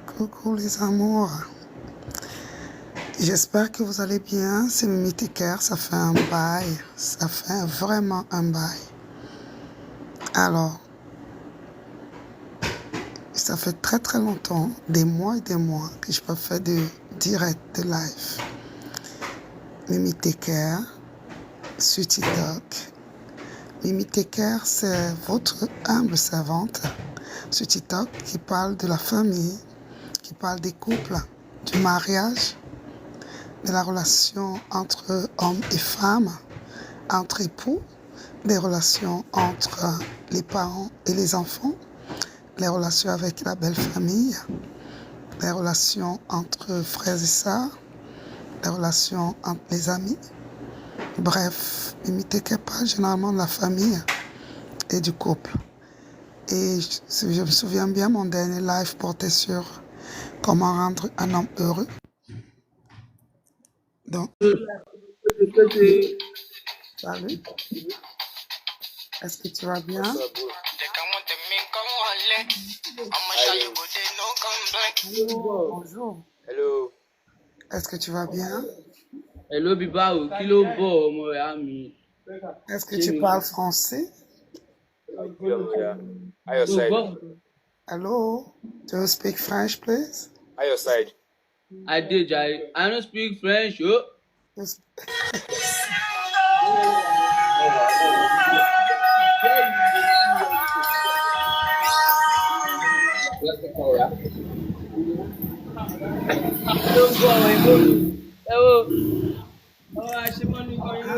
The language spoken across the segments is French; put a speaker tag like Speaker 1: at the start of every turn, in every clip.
Speaker 1: Coucou les amours. J'espère que vous allez bien. C'est Mimi Teker, ça fait un bail. Ça fait vraiment un bail. Alors, ça fait très très longtemps, des mois et des mois, que je peux faire de direct, de live. Mimi Teker, sur TikTok. Mimi Teker, c'est votre humble servante sur TikTok qui parle de la famille, qui parle des couples, du mariage, de la relation entre hommes et femmes, entre époux, des relations entre les parents et les enfants, les relations avec la belle famille, les relations entre frères et sœurs, les relations entre les amis. Bref, Mimi Teker parle généralement de la famille et du couple. Et je me souviens bien, mon dernier live portait sur comment rendre un homme heureux. Donc, salut. Est-ce que tu vas bien? Bonjour.
Speaker 2: Hello.
Speaker 1: Est-ce que tu vas bien?
Speaker 3: Hello, Biba, kilo bo, mon ami.
Speaker 1: Est-ce que tu parles français?
Speaker 2: How your side?
Speaker 1: Hello? Do you speak French, please?
Speaker 2: How your side?
Speaker 3: I did, I don't speak French, yo.
Speaker 1: Yes.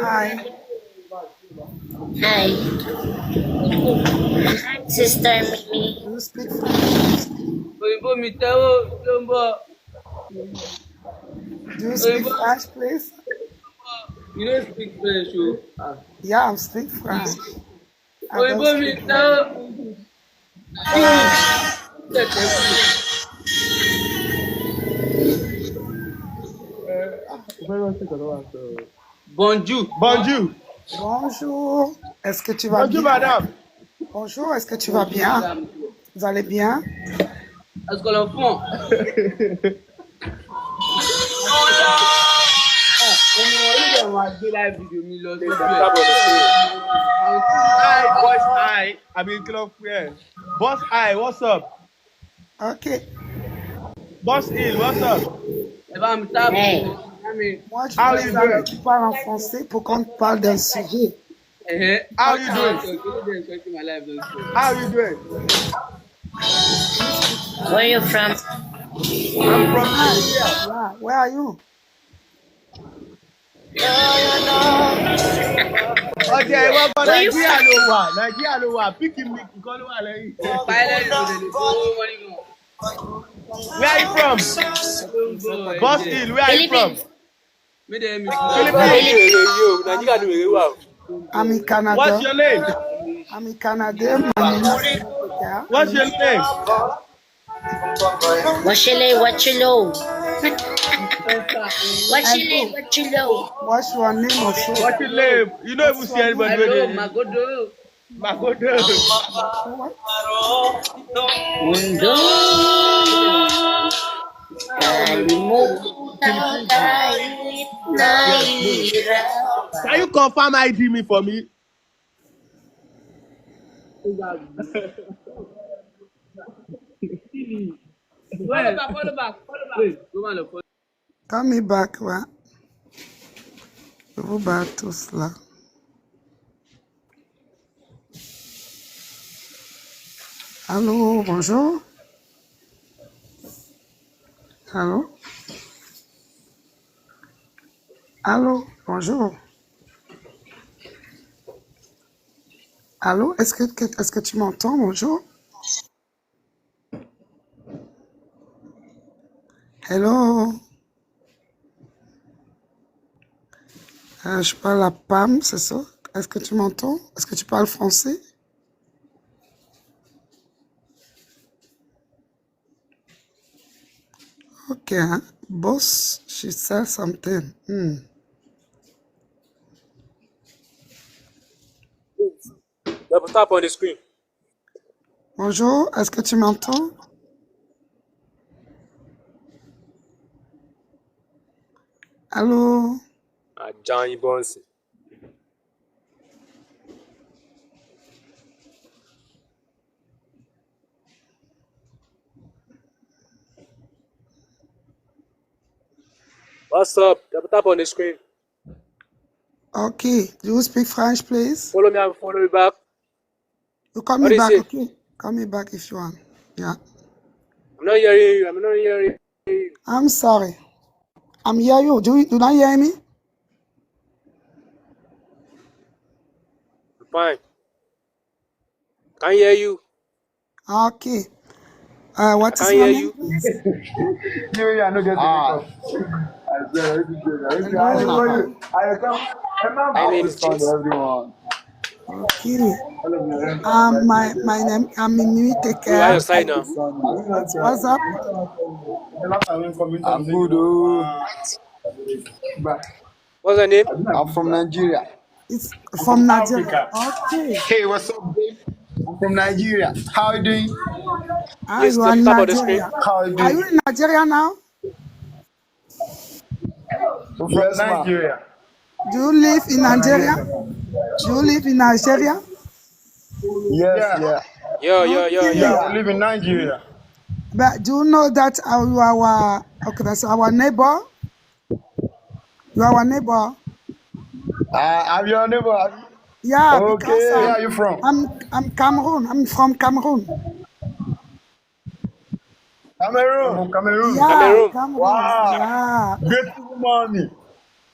Speaker 1: Hi.
Speaker 4: Hi. Sister Mimi.
Speaker 1: Do you speak French? Do you speak French, please?
Speaker 3: You don't speak French, yo.
Speaker 1: Yeah, I speak French. I don't
Speaker 3: Oyibo
Speaker 1: speak
Speaker 3: mi
Speaker 1: French.
Speaker 3: Bonjour.
Speaker 2: Bonjour.
Speaker 1: Bonjour. Est-ce que tu vas
Speaker 2: Bonjour,
Speaker 1: bien?
Speaker 2: madame.
Speaker 1: Bonjour, est-ce que tu vas bien? Vous allez bien?
Speaker 3: Est-ce que l'enfant?
Speaker 2: Hi, boss. Hi. I'm in club friend. Boss Hi, what's up?
Speaker 1: Ok.
Speaker 2: Boss Hill, what's up?
Speaker 4: Hey.
Speaker 1: Moi, je
Speaker 2: How
Speaker 1: veux
Speaker 2: you
Speaker 1: ça que
Speaker 2: doing?
Speaker 1: tu parles en français pour qu'on te parle d'un sujet.
Speaker 2: How you doing? How you doing?
Speaker 4: Where are you from?
Speaker 2: I'm from Nigeria.
Speaker 1: Yeah, where are you?
Speaker 2: Okay, well, but
Speaker 4: Where you
Speaker 2: Nigeria
Speaker 4: from?
Speaker 2: no wa. Nigeria no wa. Picking me, call you lẹ́yìn. Where are you from? Boss Hill, where are you from?
Speaker 4: Philippines.
Speaker 2: Philippines.
Speaker 1: I'm in Canada.
Speaker 2: What's your name?
Speaker 1: I'm in Canada. My name is Teker.
Speaker 2: What's your name?
Speaker 4: What you lay, what you know? What you lay, what you know?
Speaker 1: What's your name also?
Speaker 2: What's your name? You don't even see anybody with it.
Speaker 3: Magodo.
Speaker 2: Magodo.
Speaker 1: What?
Speaker 4: Mundo.
Speaker 2: Can you confirm ID me for me?
Speaker 3: Follow back. Wait, go on, follow.
Speaker 1: Call me back, ouais. Je vous bats tous là. Allô, bonjour. Allô? Allô, bonjour. Allô, est-ce que tu m'entends? Bonjour. Hello. Je parle à Pam, c'est ça? Est-ce que tu m'entends? Est-ce que tu parles français? Ok, hein? Boss, she said something.
Speaker 5: tap on the screen.
Speaker 1: Bonjour, est-ce que tu m'entends? Allô?
Speaker 5: Johnny Bonsi. What's up? Double tap on the screen.
Speaker 1: Okay, do you speak French, please?
Speaker 5: Follow me and follow me back.
Speaker 1: You call
Speaker 5: What
Speaker 1: me
Speaker 5: do you
Speaker 1: back,
Speaker 5: say?
Speaker 1: okay? Call me back if you want. Yeah.
Speaker 5: I'm not hearing you. I'm not hearing you.
Speaker 1: I'm sorry. I'm hearing you. Do not hear me?
Speaker 5: I'm fine. Can't hear you.
Speaker 1: Okay. What
Speaker 5: I
Speaker 1: is
Speaker 5: can't
Speaker 1: your
Speaker 5: hear
Speaker 1: name,
Speaker 5: you.
Speaker 1: please?
Speaker 2: I don't get
Speaker 1: Hello.
Speaker 5: My name is James.
Speaker 1: Okay. My name, I'm Mimi
Speaker 5: Bro, why your
Speaker 1: Teker.
Speaker 5: side now?
Speaker 1: What's up?
Speaker 6: I'm good. Oh.
Speaker 5: What's your name?
Speaker 6: I'm from Nigeria.
Speaker 1: It's
Speaker 2: I'm
Speaker 1: from
Speaker 2: from
Speaker 1: Nigeria.
Speaker 2: Africa.
Speaker 1: Okay.
Speaker 6: Hey, what's up, babe? I'm from Nigeria. How are you doing?
Speaker 1: Ah,
Speaker 5: Yes,
Speaker 1: you are
Speaker 5: double
Speaker 1: in
Speaker 5: tap on the screen.
Speaker 1: Nigeria.
Speaker 6: How are you
Speaker 1: Are you
Speaker 6: doing?
Speaker 1: in Nigeria now?
Speaker 6: Yes, ma.
Speaker 2: Nigeria.
Speaker 1: Do you live in Nigeria? Do you live in Nigeria?
Speaker 6: Yes, yeah.
Speaker 5: Yeah.
Speaker 2: We live in Nigeria.
Speaker 1: But do you know that you are that's our neighbor? You are our neighbor.
Speaker 6: I'm your neighbor.
Speaker 1: Yeah, because
Speaker 6: Okay. Where are you from?
Speaker 1: I'm Cameroon. I'm from Cameroon.
Speaker 6: Cameroon.
Speaker 2: Cameroon.
Speaker 1: Yeah,
Speaker 5: Cameroon.
Speaker 1: Cameroon.
Speaker 6: Wow.
Speaker 1: Yeah,
Speaker 6: Beautiful mommy.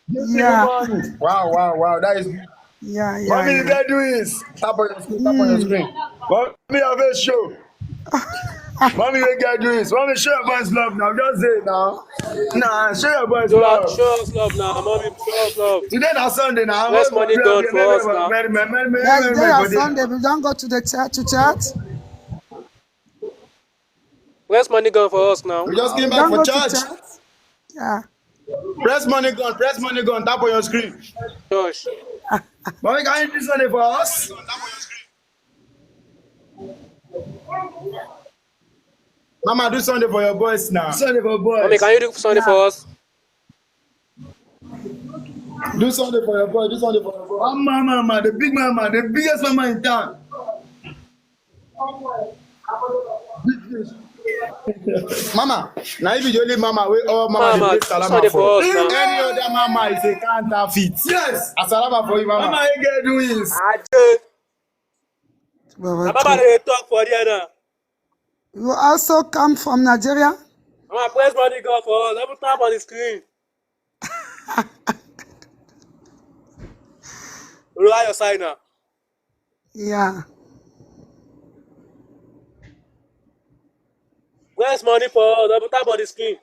Speaker 6: Beautiful
Speaker 1: yeah,
Speaker 6: mommy. Wow. That is good.
Speaker 1: yeah.
Speaker 6: Mommy, you gotta do this. Tap on your screen. Tap on your screen. Mommy, have a show. Mommy, you gotta do this. Mommy, show your boys love now. Just say it now. Nah, show your boys love.
Speaker 5: Show us love now. Mommy, show us love.
Speaker 6: Today na Sunday now.
Speaker 5: Where's money gone for us now?
Speaker 1: Yeah, today on Sunday we don't go to the church to church.
Speaker 5: Where's money gone for us now?
Speaker 6: We just came
Speaker 1: We
Speaker 6: back
Speaker 1: don't
Speaker 6: for
Speaker 1: go to
Speaker 6: church.
Speaker 1: church. Yeah.
Speaker 6: Press money gun. Tap on your screen.
Speaker 5: Josh.
Speaker 6: Mommy, can you do something for us? Mama, do something for your boys now. Do something for boys.
Speaker 5: Mommy, can you do something for us?
Speaker 6: Do something for your boy. Do something for your boy. Mama, the big mama, the biggest mama in town. Mama, now if you only mama, we all mama,
Speaker 5: Mama,
Speaker 6: they
Speaker 5: do
Speaker 6: play salama
Speaker 5: something for
Speaker 6: for.
Speaker 5: us now.
Speaker 6: Any other mama is a counterfeit. Yes. A salama for you, mama. Mama, you get do this.
Speaker 5: Baba, they talk for you now.
Speaker 1: You also come from Nigeria?
Speaker 5: Mama, where's money gone for us? Double tap on the screen. Why your side now?
Speaker 1: Yeah.
Speaker 5: Where's money for us? Double tap on the screen.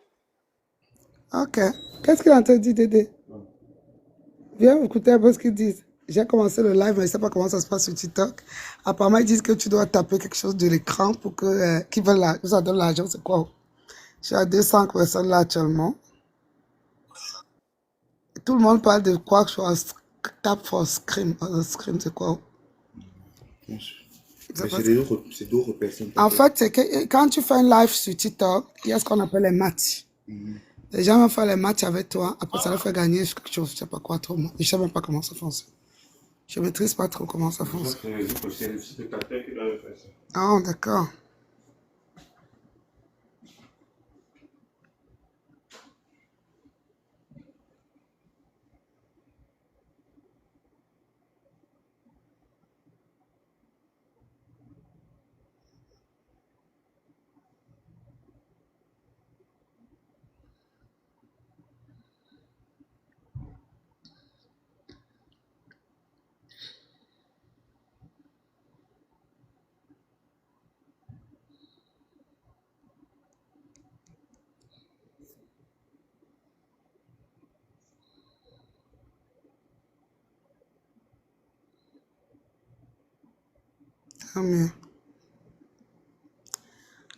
Speaker 1: Ok. Qu'est-ce qu'il a dit, Dédé? Viens écouter un peu ce qu'ils disent. J'ai commencé le live, mais je ne sais pas comment ça se passe sur TikTok. Apparemment, ils disent que tu dois taper quelque chose de l'écran pour que qu'ils veulent que ça donne l'argent. C'est quoi? Je suis à 200 personnes là actuellement. Et tout le monde parle de quoi que je sois tap for scream. Scream, c'est quoi?
Speaker 7: C'est d'autres personnes.
Speaker 1: En fait, c'est que quand tu fais un live sur TikTok, il y a ce qu'on appelle les matchs. Les gens vont faire les matchs avec toi, après ça leur fait gagner quelque chose, je ne sais pas quoi trop. Je ne sais même pas comment ça fonctionne. Je ne maîtrise pas trop comment ça fonctionne. Ah, d'accord.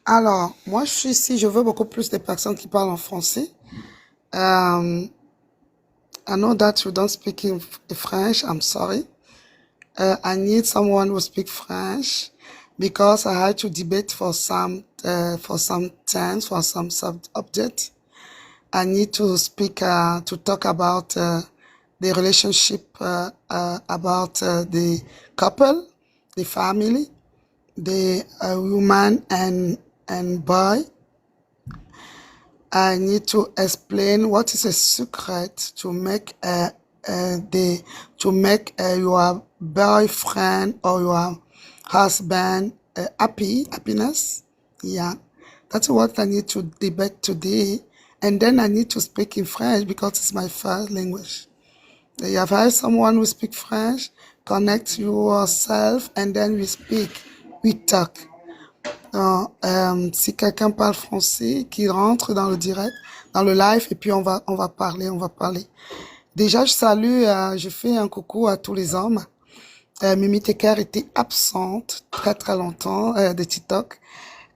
Speaker 1: Alors, moi je suis ici, je veux beaucoup plus de personnes qui parlent en français. I know that you don't speak in French, I'm sorry. I need someone who speak French because I had to debate for some terms, for some subject. I need to speak, to talk about the relationship, about the couple, the family, the woman and boy. I need to explain what is a secret to make your boyfriend or your husband happiness. Yeah, that's what I need to debate today. And then I need to speak in French because it's my first language. You have hired someone who speaks French, connect yourself, and then we speak, we talk. Si quelqu'un parle français, qui rentre dans le direct, dans le live, et puis on va parler. Déjà, je fais un coucou à tous les hommes. Mimi Teker était absente très longtemps de TikTok,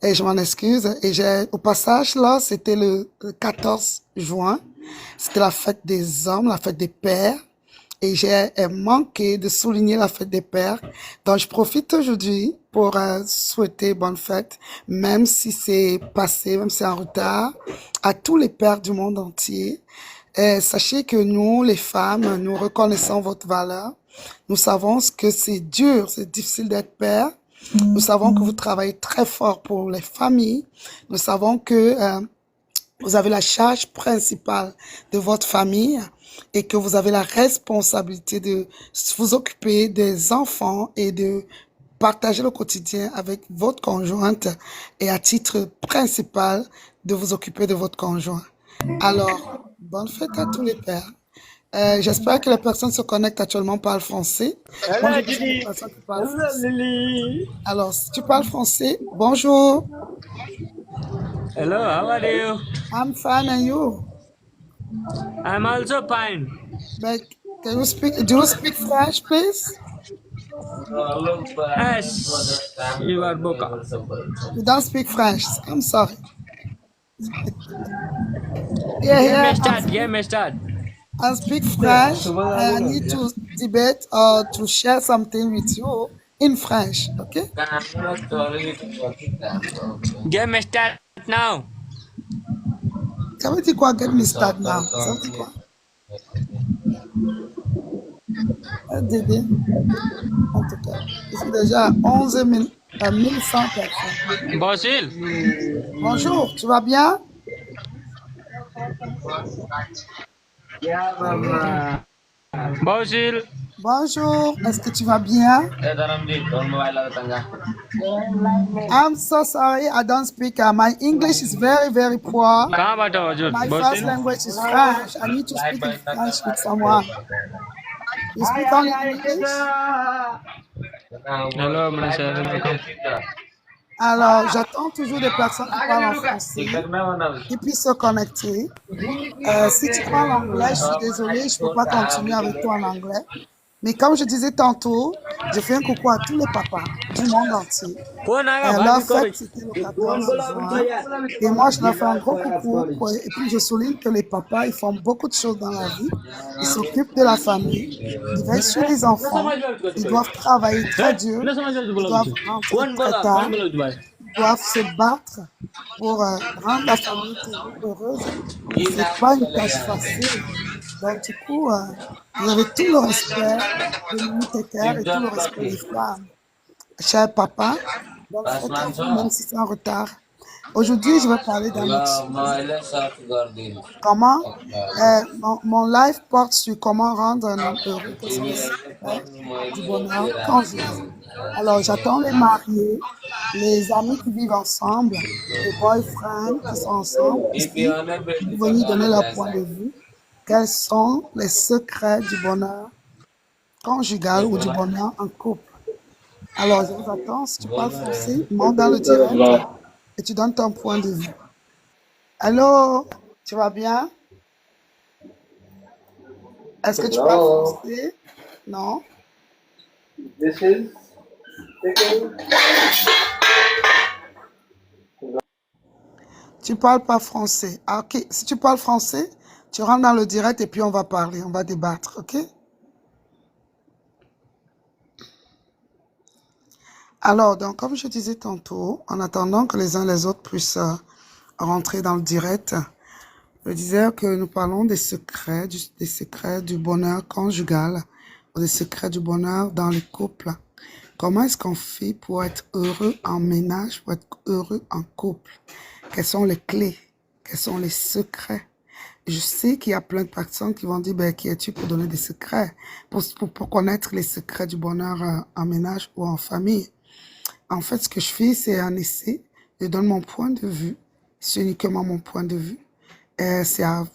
Speaker 1: et je m'en excuse. Et au passage, là, c'était le 14 juin, c'était la fête des hommes, la fête des pères. Et j'ai manqué de souligner la fête des pères. Donc, je profite aujourd'hui pour souhaiter bonne fête, même si c'est passé, même si c'est en retard, à tous les pères du monde entier. Et sachez que nous, les femmes, nous reconnaissons votre valeur. Nous savons que c'est dur, c'est difficile d'être père. Nous savons que vous travaillez très fort pour les familles. Nous savons que vous avez la charge principale de votre famille et que vous avez la responsabilité de vous occuper des enfants et de partager le quotidien avec votre conjointe et à titre principal de vous occuper de votre conjoint. Alors, bonne fête à tous les pères. J'espère que les personnes se connectent actuellement parlent français. Moi, j'ai besoin de personnes qui parlent français. Alors, si tu parles français, bonjour.
Speaker 8: Hello, how are you?
Speaker 1: I'm fine, and you?
Speaker 8: I'm also fine.
Speaker 1: But do you speak French, please?
Speaker 8: Yes, you are Boka.
Speaker 1: You don't speak French. I'm sorry.
Speaker 8: Get me start.
Speaker 1: I speak French. I need to debate or to share something with you in French, okay?
Speaker 8: Get me start now.
Speaker 1: Ça veut dire quoi, get me start now? Ça veut dire quoi? Dédé, en tout cas, je suis déjà à 11 100 personnes.
Speaker 8: Bonjour.
Speaker 1: Bonjour, tu vas bien?
Speaker 8: Bonjour.
Speaker 1: Bonjour, est-ce que tu vas bien? I'm so sorry, I don't speak. My English is very poor. My first language is French. I need to speak in French with someone. You speak only English?
Speaker 8: Hello,
Speaker 1: Alors, j'attends toujours des personnes qui parlent en français, qui puissent se connecter. Si tu parles anglais, je suis désolée, je ne peux pas continuer avec toi en anglais. Mais comme je disais tantôt, je fais un coucou à tous les papas du monde entier. Leur fête, c'était le 14 juin. Et moi, je leur fais un gros coucou. Et puis, je souligne que les papas, ils font beaucoup de choses dans la vie. Ils s'occupent de la famille. Ils veillent sur les enfants. Ils doivent travailler très dur. Ils doivent rentrer très tard. Ils doivent se battre pour rendre la famille heureuse. Ce n'est pas une tâche facile. Donc, du coup, vous avez tout le respect de l'unité et tout le respect des femmes. Cher papa, donc même si c'est en retard. Aujourd'hui, je vais parler d'un autre sujet. Comment mon live porte sur comment rendre un homme heureux, que c'est du bonheur conjugal. Alors, j'attends les mariés, les amis qui vivent ensemble, les boyfriends qui sont ensemble, ici, pour venir donner leur point de vue. Quels sont les secrets du bonheur conjugal ou du bonheur en couple? Alors, je vous attends. Si tu parles français, monte dans le direct et tu donnes ton point de vue. Allô, tu vas bien? Est-ce que tu parles français? Non? Tu parles pas français. Ah, ok, si tu parles français, tu rentres dans le direct et puis on va parler, on va débattre, ok? Alors, donc, comme je disais tantôt, en attendant que les uns les autres puissent rentrer dans le direct, je disais que nous parlons des secrets, des secrets du bonheur conjugal, ou des secrets du bonheur dans les couples. Comment est-ce qu'on fait pour être heureux en ménage, pour être heureux en couple? Quelles sont les clés? Quels sont les secrets? Je sais qu'il y a plein de personnes qui vont dire, ben, qui es-tu pour donner des secrets? Pour connaître les secrets du bonheur en ménage ou en famille. En fait, ce que je fais, c'est un essai. Je donne mon point de vue. C'est uniquement mon point de vue. C'est à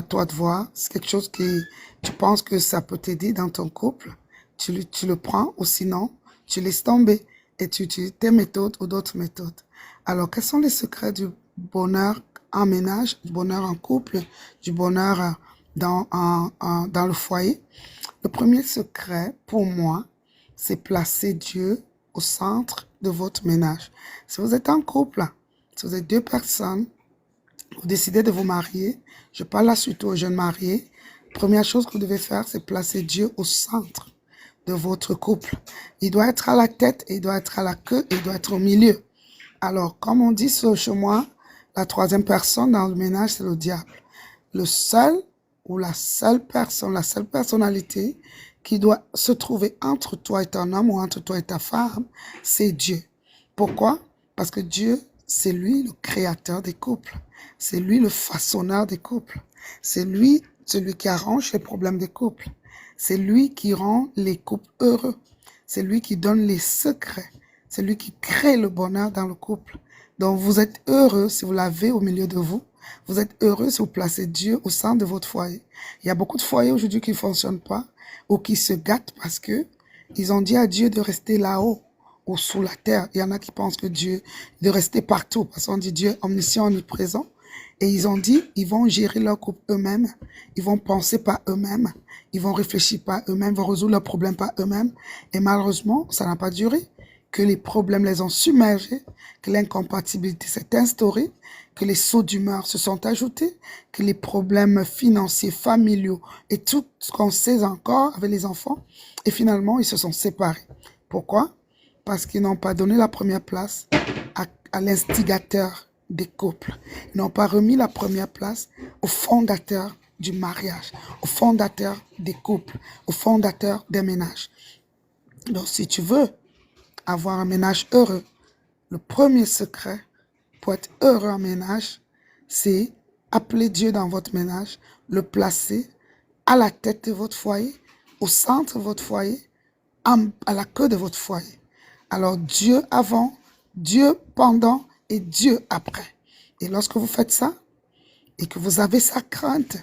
Speaker 1: toi de voir. C'est quelque chose qui, tu penses que ça peut t'aider dans ton couple. Tu le prends ou sinon, tu laisses tomber et tu utilises tes méthodes ou d'autres méthodes. Alors, quels sont les secrets du bonheur en ménage, du bonheur en couple, du bonheur dans le foyer? Le premier secret, pour moi, c'est placer Dieu au centre de votre ménage. Si vous êtes en couple, si vous êtes deux personnes, vous décidez de vous marier, je parle là surtout aux jeunes mariés, première chose que vous devez faire, c'est placer Dieu au centre de votre couple. Il doit être à la tête, il doit être à la queue, il doit être au milieu. Alors, comme on dit chez moi, la troisième personne dans le ménage, c'est le diable. Le seul ou la seule personne, la seule personnalité qui doit se trouver entre toi et ton homme ou entre toi et ta femme, c'est Dieu. Pourquoi? Parce que Dieu, c'est lui le créateur des couples. C'est lui le façonneur des couples. C'est lui celui qui arrange les problèmes des couples. C'est lui qui rend les couples heureux. C'est lui qui donne les secrets. C'est lui qui crée le bonheur dans le couple. Donc vous êtes heureux si vous l'avez au milieu de vous. Vous êtes heureux si vous placez Dieu au centre de votre foyer. Il y a beaucoup de foyers aujourd'hui qui ne fonctionnent pas ou qui se gâtent parce que ils ont dit à Dieu de rester là-haut ou sous la terre. Il y en a qui pensent que Dieu, de rester partout parce qu'on dit Dieu omniscient, omniprésent. Et ils ont dit, ils vont gérer leur couple eux-mêmes. Ils vont penser par eux-mêmes. Ils vont réfléchir par eux-mêmes, vont résoudre leurs problèmes par eux-mêmes. Et malheureusement, ça n'a pas duré. Que les problèmes les ont submergés, que l'incompatibilité s'est instaurée, que les sauts d'humeur se sont ajoutés, que les problèmes financiers, familiaux et tout ce qu'on sait encore avec les enfants. Et finalement, ils se sont séparés. Pourquoi? Parce qu'ils n'ont pas donné la première place à l'instigateur des couples. Ils n'ont pas remis la première place au fondateur du mariage, au fondateur des couples, au fondateur des ménages. Donc, si tu veux avoir un ménage heureux, le premier secret pour être heureux en ménage, c'est appeler Dieu dans votre ménage, le placer à la tête de votre foyer, au centre de votre foyer, à la queue de votre foyer. Alors Dieu avant, Dieu pendant et Dieu après. Et lorsque vous faites ça, et que vous avez sa crainte,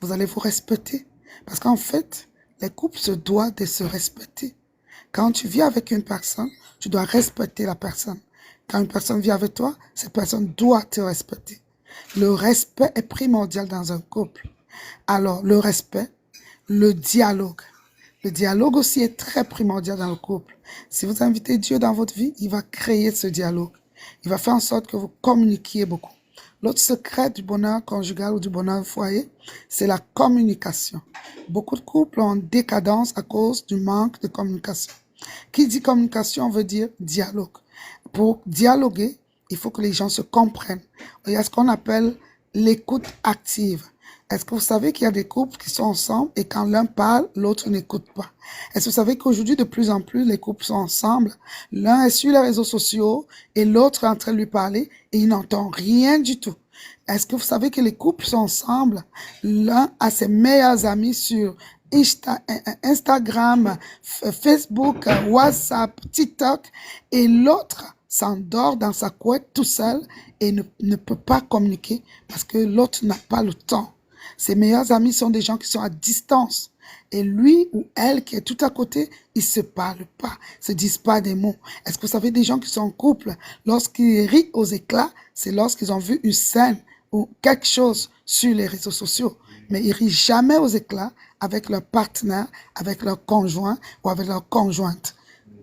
Speaker 1: vous allez vous respecter. Parce qu'en fait, les couples se doivent de se respecter. Quand tu vis avec une personne, tu dois respecter la personne. Quand une personne vit avec toi, cette personne doit te respecter. Le respect est primordial dans un couple. Alors, le respect, le dialogue. Le dialogue aussi est très primordial dans le couple. Si vous invitez Dieu dans votre vie, il va créer ce dialogue. Il va faire en sorte que vous communiquiez beaucoup. L'autre secret du bonheur conjugal ou du bonheur au foyer, c'est la communication. Beaucoup de couples ont décadence à cause du manque de communication. Qui dit communication veut dire dialogue. Pour dialoguer, il faut que les gens se comprennent. Il y a ce qu'on appelle l'écoute active. Est-ce que vous savez qu'il y a des couples qui sont ensemble et quand l'un parle, l'autre n'écoute pas? Est-ce que vous savez qu'aujourd'hui, de plus en plus, les couples sont ensemble, l'un est sur les réseaux sociaux et l'autre est en train de lui parler et il n'entend rien du tout? Est-ce que vous savez que les couples sont ensemble, l'un a ses meilleurs amis sur Instagram, Facebook, WhatsApp, TikTok et l'autre s'endort dans sa couette tout seul et ne peut pas communiquer parce que l'autre n'a pas le temps. Ses meilleurs amis sont des gens qui sont à distance. Et lui ou elle qui est tout à côté, ils ne se parlent pas, se disent pas des mots. Est-ce que vous savez des gens qui sont en couple, lorsqu'ils rient aux éclats, c'est lorsqu'ils ont vu une scène ou quelque chose sur les réseaux sociaux. Mais ils rient jamais aux éclats avec leur partenaire, avec leur conjoint ou avec leur conjointe.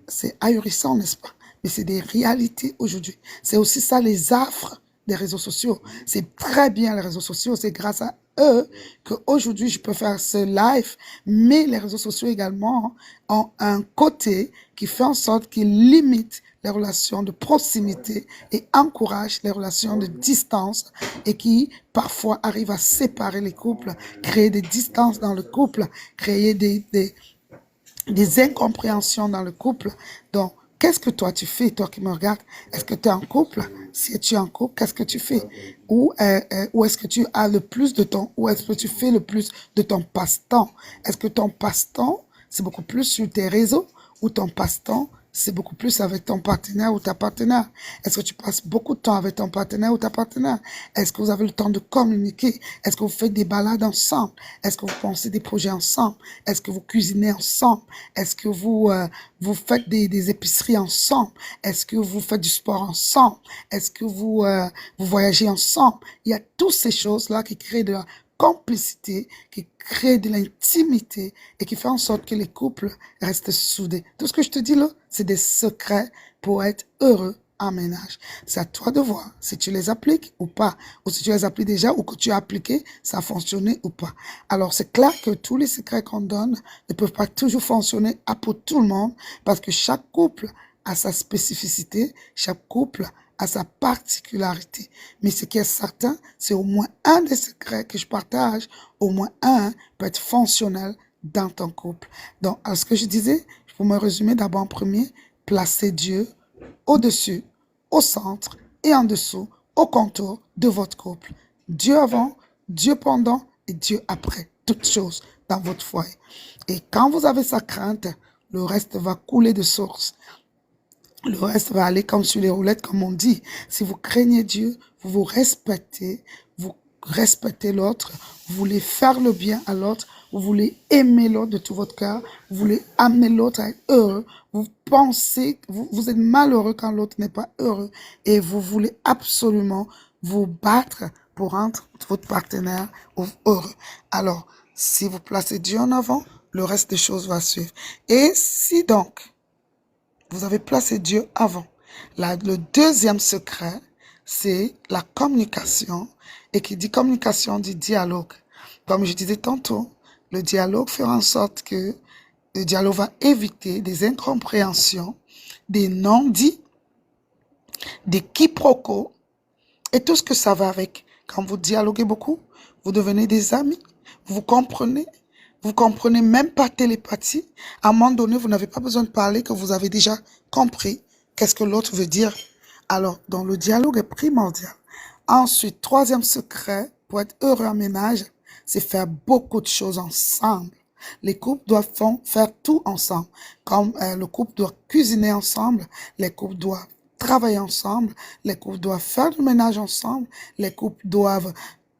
Speaker 1: C'est ahurissant, n'est-ce pas? Mais c'est des réalités aujourd'hui. C'est aussi ça les affres des réseaux sociaux. C'est très bien les réseaux sociaux, c'est grâce à eux qu'aujourd'hui je peux faire ce live, mais les réseaux sociaux également ont un côté qui fait en sorte qu'ils limitent les relations de proximité et encouragent les relations de distance et qui parfois arrivent à séparer les couples, créer des distances dans le couple, créer des incompréhensions dans le couple. Donc, qu'est-ce que toi tu fais, toi qui me regardes? Est-ce que tu es en couple? Si tu es en couple, qu'est-ce que tu fais? Où est-ce que tu as le plus de temps? Où est-ce que tu fais le plus de ton passe-temps? Est-ce que ton passe-temps, c'est beaucoup plus sur tes réseaux ou ton passe-temps, c'est beaucoup plus avec ton partenaire ou ta partenaire? Est-ce que tu passes beaucoup de temps avec ton partenaire ou ta partenaire? Est-ce que vous avez le temps de communiquer? Est-ce que vous faites des balades ensemble? Est-ce que vous pensez des projets ensemble? Est-ce que vous cuisinez ensemble? Est-ce que vous faites des épiceries ensemble? Est-ce que vous faites du sport ensemble? Est-ce que vous voyagez ensemble? Il y a toutes ces choses-là qui créent de la complicité, qui crée de l'intimité et qui fait en sorte que les couples restent soudés. Tout ce que je te dis là, c'est des secrets pour être heureux en ménage. C'est à toi de voir si tu les appliques ou pas, ou si tu les appliques déjà ou que tu as appliqué, ça a fonctionné ou pas. Alors c'est clair que tous les secrets qu'on donne ne peuvent pas toujours fonctionner pour tout le monde parce que chaque couple a sa spécificité, chaque couple a sa particularité. Mais ce qui est certain, c'est au moins un des secrets que je partage, au moins un peut être fonctionnel dans ton couple. Donc, à ce que je disais, pour me résumer d'abord en premier, placez Dieu au-dessus, au centre et en dessous, au contour de votre couple. Dieu avant, Dieu pendant et Dieu après, toutes choses dans votre foyer. Et quand vous avez sa crainte, le reste va couler de source. Le reste va aller comme sur les roulettes, comme on dit. Si vous craignez Dieu, vous respectez l'autre, vous voulez faire le bien à l'autre, vous voulez aimer l'autre de tout votre cœur, vous voulez amener l'autre à être heureux, vous pensez, vous êtes malheureux quand l'autre n'est pas heureux et vous voulez absolument vous battre pour rendre votre partenaire heureux. Alors, si vous placez Dieu en avant, le reste des choses va suivre. Et si donc, vous avez placé Dieu avant. Le deuxième secret, c'est la communication. Et qui dit communication, dit dialogue. Comme je disais tantôt, le dialogue fera en sorte que le dialogue va éviter des incompréhensions, des non-dits, des quiproquos et tout ce que ça va avec. Quand vous dialoguez beaucoup, vous devenez des amis, vous comprenez. Vous comprenez même pas télépathie. À un moment donné, vous n'avez pas besoin de parler que vous avez déjà compris qu'est-ce que l'autre veut dire. Alors, donc le dialogue est primordial. Ensuite, troisième secret pour être heureux en ménage, c'est faire beaucoup de choses ensemble. Les couples doivent faire tout ensemble. Comme le couple doit cuisiner ensemble, les couples doivent travailler ensemble, les couples doivent faire du ménage ensemble, les couples doivent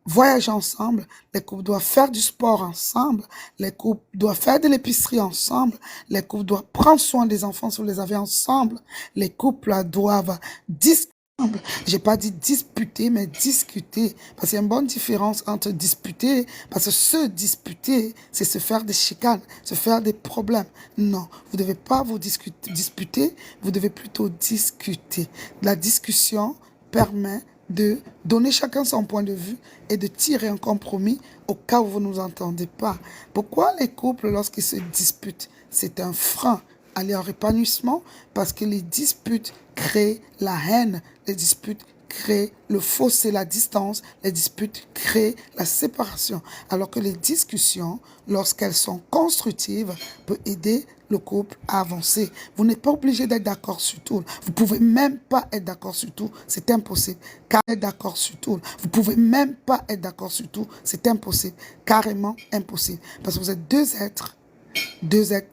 Speaker 1: voyager ensemble, les couples doivent faire du sport ensemble, les couples doivent faire de l'épicerie ensemble, les couples doivent prendre soin des enfants si vous les avez ensemble, les couples doivent discuter. J'ai pas dit disputer, mais discuter. Parce qu'il y a une bonne différence entre disputer, parce que se disputer, c'est se faire des chicanes, se faire des problèmes. Non, vous devez pas vous disputer, vous devez plutôt discuter. La discussion permet de donner chacun son point de vue et de tirer un compromis au cas où vous ne nous entendez pas. Pourquoi les couples, lorsqu'ils se disputent, c'est un frein à leur épanouissement? Parce que les disputes créent la haine, les disputes créent le fossé, la distance, les disputes créent la séparation. Alors que les discussions, lorsqu'elles sont constructives, peuvent aider le couple à avancer. Vous n'êtes pas obligé d'être d'accord sur tout. Vous pouvez même pas être d'accord sur tout. C'est impossible. Car être d'accord sur tout. Vous pouvez même pas être d'accord sur tout. C'est impossible. Carrément impossible. Parce que vous êtes deux êtres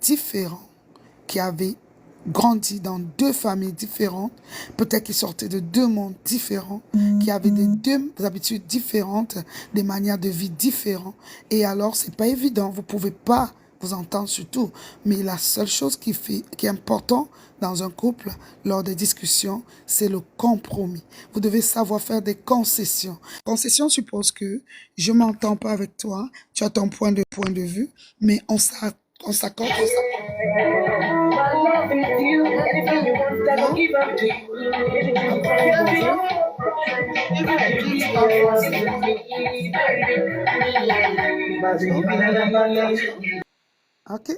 Speaker 1: différents qui avaient grandi dans deux familles différentes, peut-être qu'ils sortaient de deux mondes différents, qui avaient deux habitudes différentes, des manières de vie différentes. Et alors, c'est pas évident. Vous pouvez pas vous entendre sur tout. Mais la seule chose qui est important dans un couple, lors des discussions, c'est le compromis. Vous devez savoir faire des concessions. Concession suppose que je m'entends pas avec toi, tu as ton point de vue, mais on s'accorde. Ok.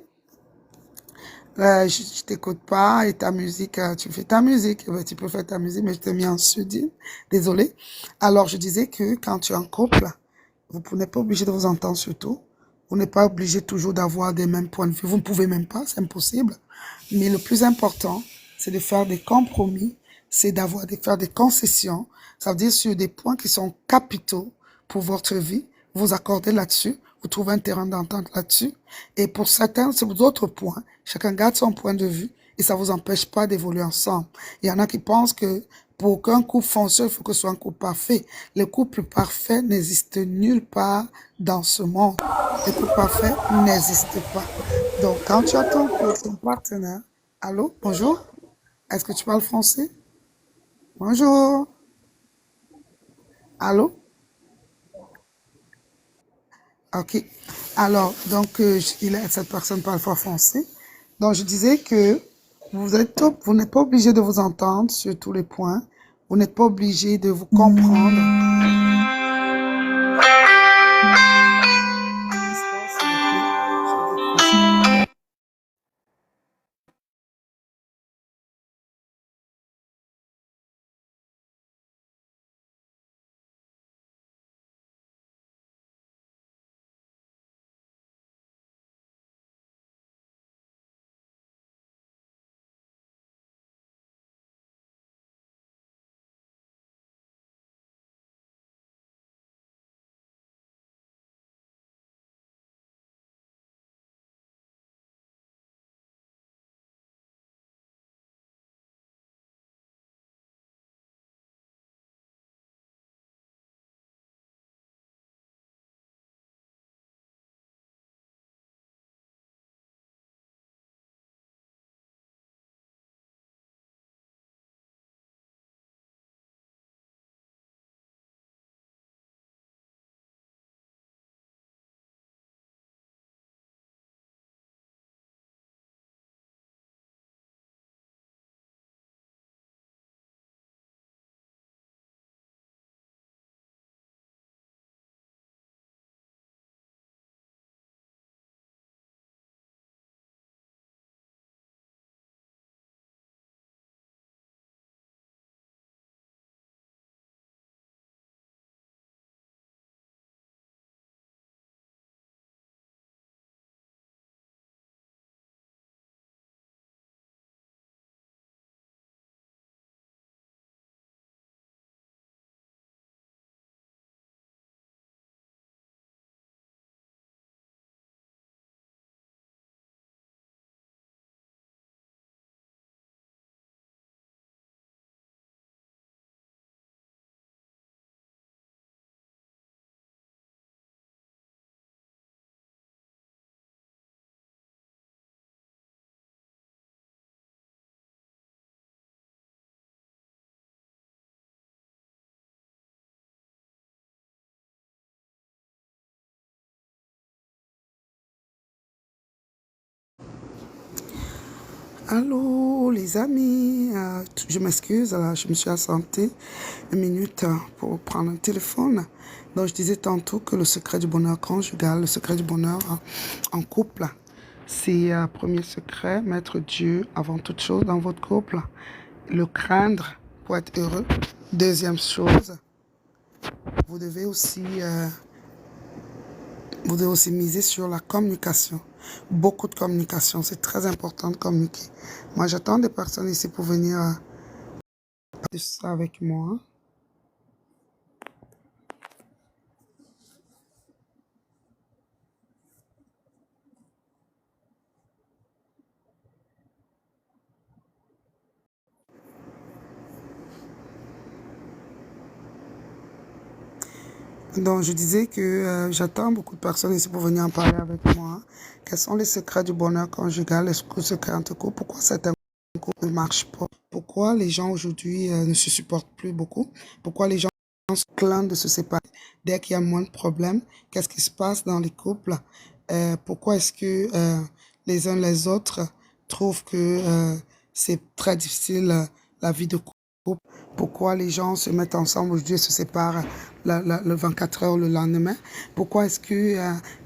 Speaker 1: Je t'écoute pas et ta musique, tu fais ta musique. Ben, tu peux faire ta musique, mais je t'ai mis en surdine. Désolé. Alors, je disais que quand tu es en couple, vous n'êtes pas obligé de vous entendre sur tout. Vous n'êtes pas obligé toujours d'avoir des mêmes points de vue. Vous ne pouvez même pas, c'est impossible. Mais le plus important, c'est de faire des compromis, c'est de faire des concessions. Ça veut dire sur des points qui sont capitaux pour votre vie. Vous accordez là-dessus. Vous trouvez un terrain d'entente là-dessus. Et pour certains, sur d'autres points, chacun garde son point de vue et ça vous empêche pas d'évoluer ensemble. Il y en a qui pensent que pour qu'un couple fonctionne, il faut que ce soit un couple parfait. Le couple parfait n'existe nulle part dans ce monde. Le couple parfait n'existe pas. Donc, quand tu attends pour ton partenaire, allô, bonjour, est-ce que tu parles français? Bonjour, allô? Ok. Alors, donc, cette personne parle pas français. Donc, je disais que vous n'êtes pas obligé de vous entendre sur tous les points. Vous n'êtes pas obligé de vous comprendre. Allô, les amis, je m'excuse, là, je me suis absentée une minute pour prendre un téléphone. Donc, je disais tantôt que le secret du bonheur conjugal, le secret du bonheur en couple, c'est premier secret, mettre Dieu avant toute chose dans votre couple, le craindre pour être heureux. Deuxième chose, vous devez aussi miser sur la communication. Beaucoup de communication, c'est très important de communiquer. Moi, j'attends des personnes ici pour venir parler de ça avec moi. Donc, je disais que j'attends beaucoup de personnes ici pour venir en parler avec moi. Quels sont les secrets du bonheur conjugal, les secrets entre couples? Pourquoi certains couples ne marchent pas? Pourquoi les gens aujourd'hui ne se supportent plus beaucoup? Pourquoi les gens se plaignent de se séparer dès qu'il y a moins de problèmes? Qu'est-ce qui se passe dans les couples? Pourquoi est-ce que les uns les autres trouvent que c'est très difficile la vie de couple? Pourquoi les gens se mettent ensemble aujourd'hui et se séparent le 24 heures le lendemain? Pourquoi est-ce que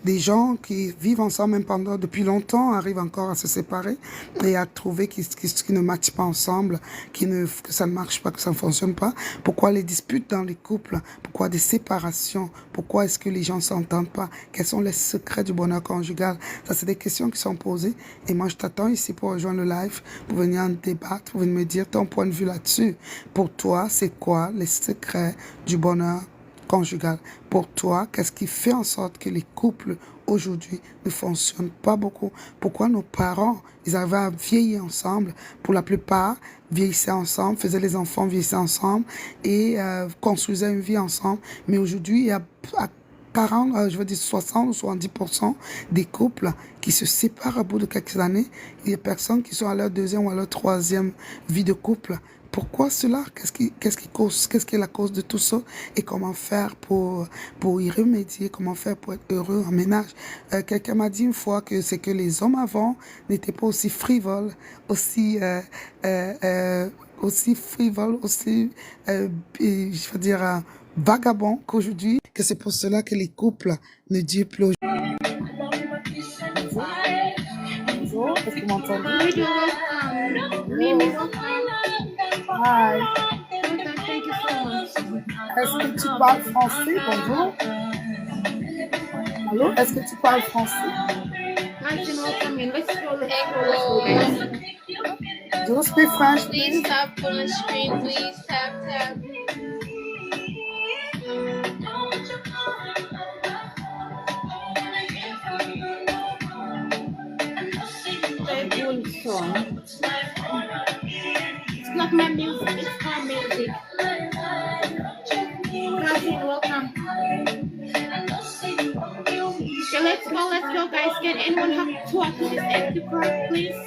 Speaker 1: des gens qui vivent ensemble même pendant depuis longtemps arrivent encore à se séparer et à trouver qu'ils ne matchent pas ensemble, que ça ne marche pas, que ça ne fonctionne pas? Pourquoi les disputes dans les couples? Pourquoi des séparations? Pourquoi est-ce que les gens ne s'entendent pas? Quels sont les secrets du bonheur conjugal? Ça, c'est des questions qui sont posées. Et moi, je t'attends ici pour rejoindre le live, pour venir en débattre, pour venir me dire ton point de vue là-dessus. Pour toi, c'est quoi les secrets du bonheur conjugal? Pour toi, qu'est-ce qui fait en sorte que les couples aujourd'hui ne fonctionnent pas beaucoup? Pourquoi nos parents, ils avaient à vieillir ensemble, pour la plupart, vieillissaient ensemble, faisaient les enfants, vieillissaient ensemble et construisaient une vie ensemble. Mais aujourd'hui, il y a 40, je veux dire 60 ou 70% des couples qui se séparent au bout de quelques années. Il y a personnes qui sont à leur deuxième ou à leur troisième vie de couple. Pourquoi cela? Qu'est-ce qui est la cause de tout ça? Et comment faire pour y remédier? Comment faire pour être heureux en ménage? Quelqu'un m'a dit une fois que c'est que les hommes avant n'étaient pas aussi frivoles, aussi frivoles, aussi, je veux dire, vagabonds qu'aujourd'hui, que c'est pour cela que les couples ne durent plus aujourd'hui. Bonjour, est-ce que vous m'entendez? Hi. Est-ce que tu parles français? Bonjour. Allô? Est-ce que tu parles français? Do you speak French, please?
Speaker 9: Please tap on the screen, please. Tap.
Speaker 10: It's not my music, it's her music. Welcome, welcome. Okay, let's go, guys. Can anyone have talk to this empty crowd, please?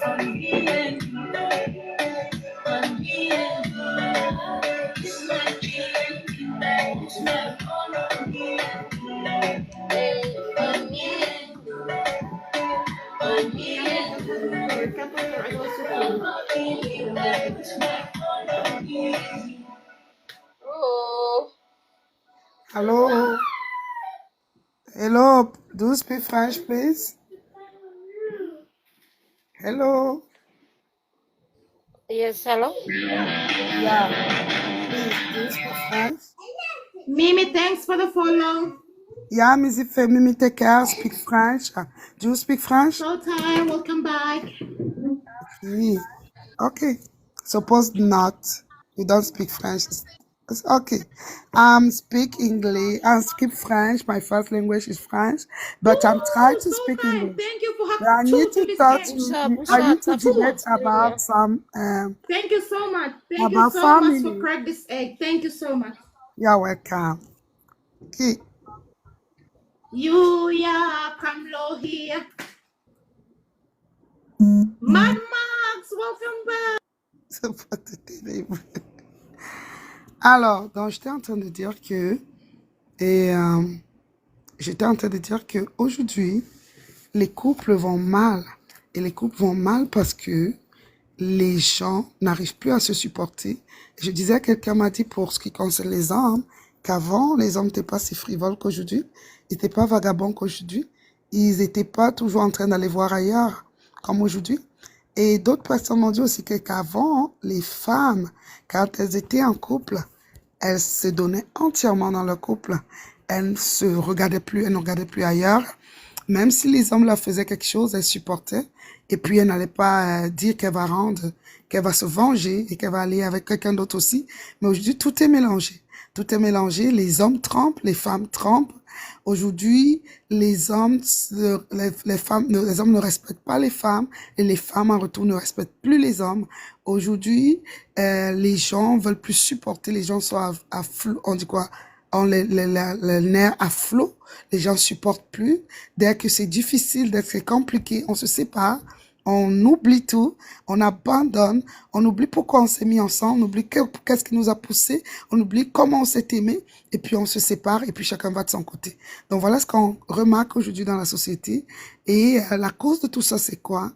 Speaker 9: Oh.
Speaker 1: Hello. Hello. Do you speak French, please? Hello.
Speaker 4: Yes, hello?
Speaker 1: Yeah. Please, do you speak French?
Speaker 10: Mimi, thanks for the follow.
Speaker 1: Yeah, Missy Mimi take care, speak French. Do you speak French?
Speaker 10: Showtime, welcome back.
Speaker 1: Yeah. Okay. Suppose not. You don't speak French. It's okay. Speak English. I speak French. My first language is French, but I'm trying to speak
Speaker 10: Showtime,
Speaker 1: English.
Speaker 10: thank you for
Speaker 1: But I
Speaker 10: having
Speaker 1: need to talk to. I need to debate about some.
Speaker 10: Thank you so much. Thank you
Speaker 1: About
Speaker 10: so much
Speaker 1: family.
Speaker 10: for crack this egg. Thank you so much.
Speaker 1: You're welcome. Okay.
Speaker 10: You, yeah, come low here. Mad Max, welcome back.
Speaker 1: C'est pas tout terrible. Alors, donc j'étais en train de dire que, j'étais en train de dire que aujourd'hui, les couples vont mal. Et les couples vont mal parce que les gens n'arrivent plus à se supporter. Je disais, quelqu'un m'a dit pour ce qui concerne les hommes, qu'avant, les hommes n'étaient pas si frivoles qu'aujourd'hui, ils n'étaient pas vagabonds qu'aujourd'hui, ils n'étaient pas toujours en train d'aller voir ailleurs, comme aujourd'hui. Et d'autres personnes m'ont dit aussi qu'avant, les femmes, quand elles étaient en couple, elles se donnaient entièrement dans leur couple. Elles ne se regardaient plus, elles ne regardaient plus ailleurs. Même si les hommes leur faisaient quelque chose, elles supportaient. Et puis, elles n'allaient pas dire qu'elle va rendre, qu'elle va se venger et qu'elle va aller avec quelqu'un d'autre aussi. Mais aujourd'hui, tout est mélangé. Tout est mélangé. Les hommes trompent, les femmes trompent. Aujourd'hui, les hommes ne respectent pas les femmes et les femmes en retour ne respectent plus les hommes. Aujourd'hui, les gens veulent plus supporter, les gens sont à flot, on dit quoi? Ont les nerfs à flot, les gens supportent plus. Dès que c'est difficile, dès que c'est compliqué, on se sépare. On oublie tout, on abandonne, on oublie pourquoi on s'est mis ensemble, on oublie qu'est-ce qui nous a poussé, on oublie comment on s'est aimé, et puis on se sépare, et puis chacun va de son côté. Donc voilà ce qu'on remarque aujourd'hui dans la société. Et la cause de tout ça, c'est quoi?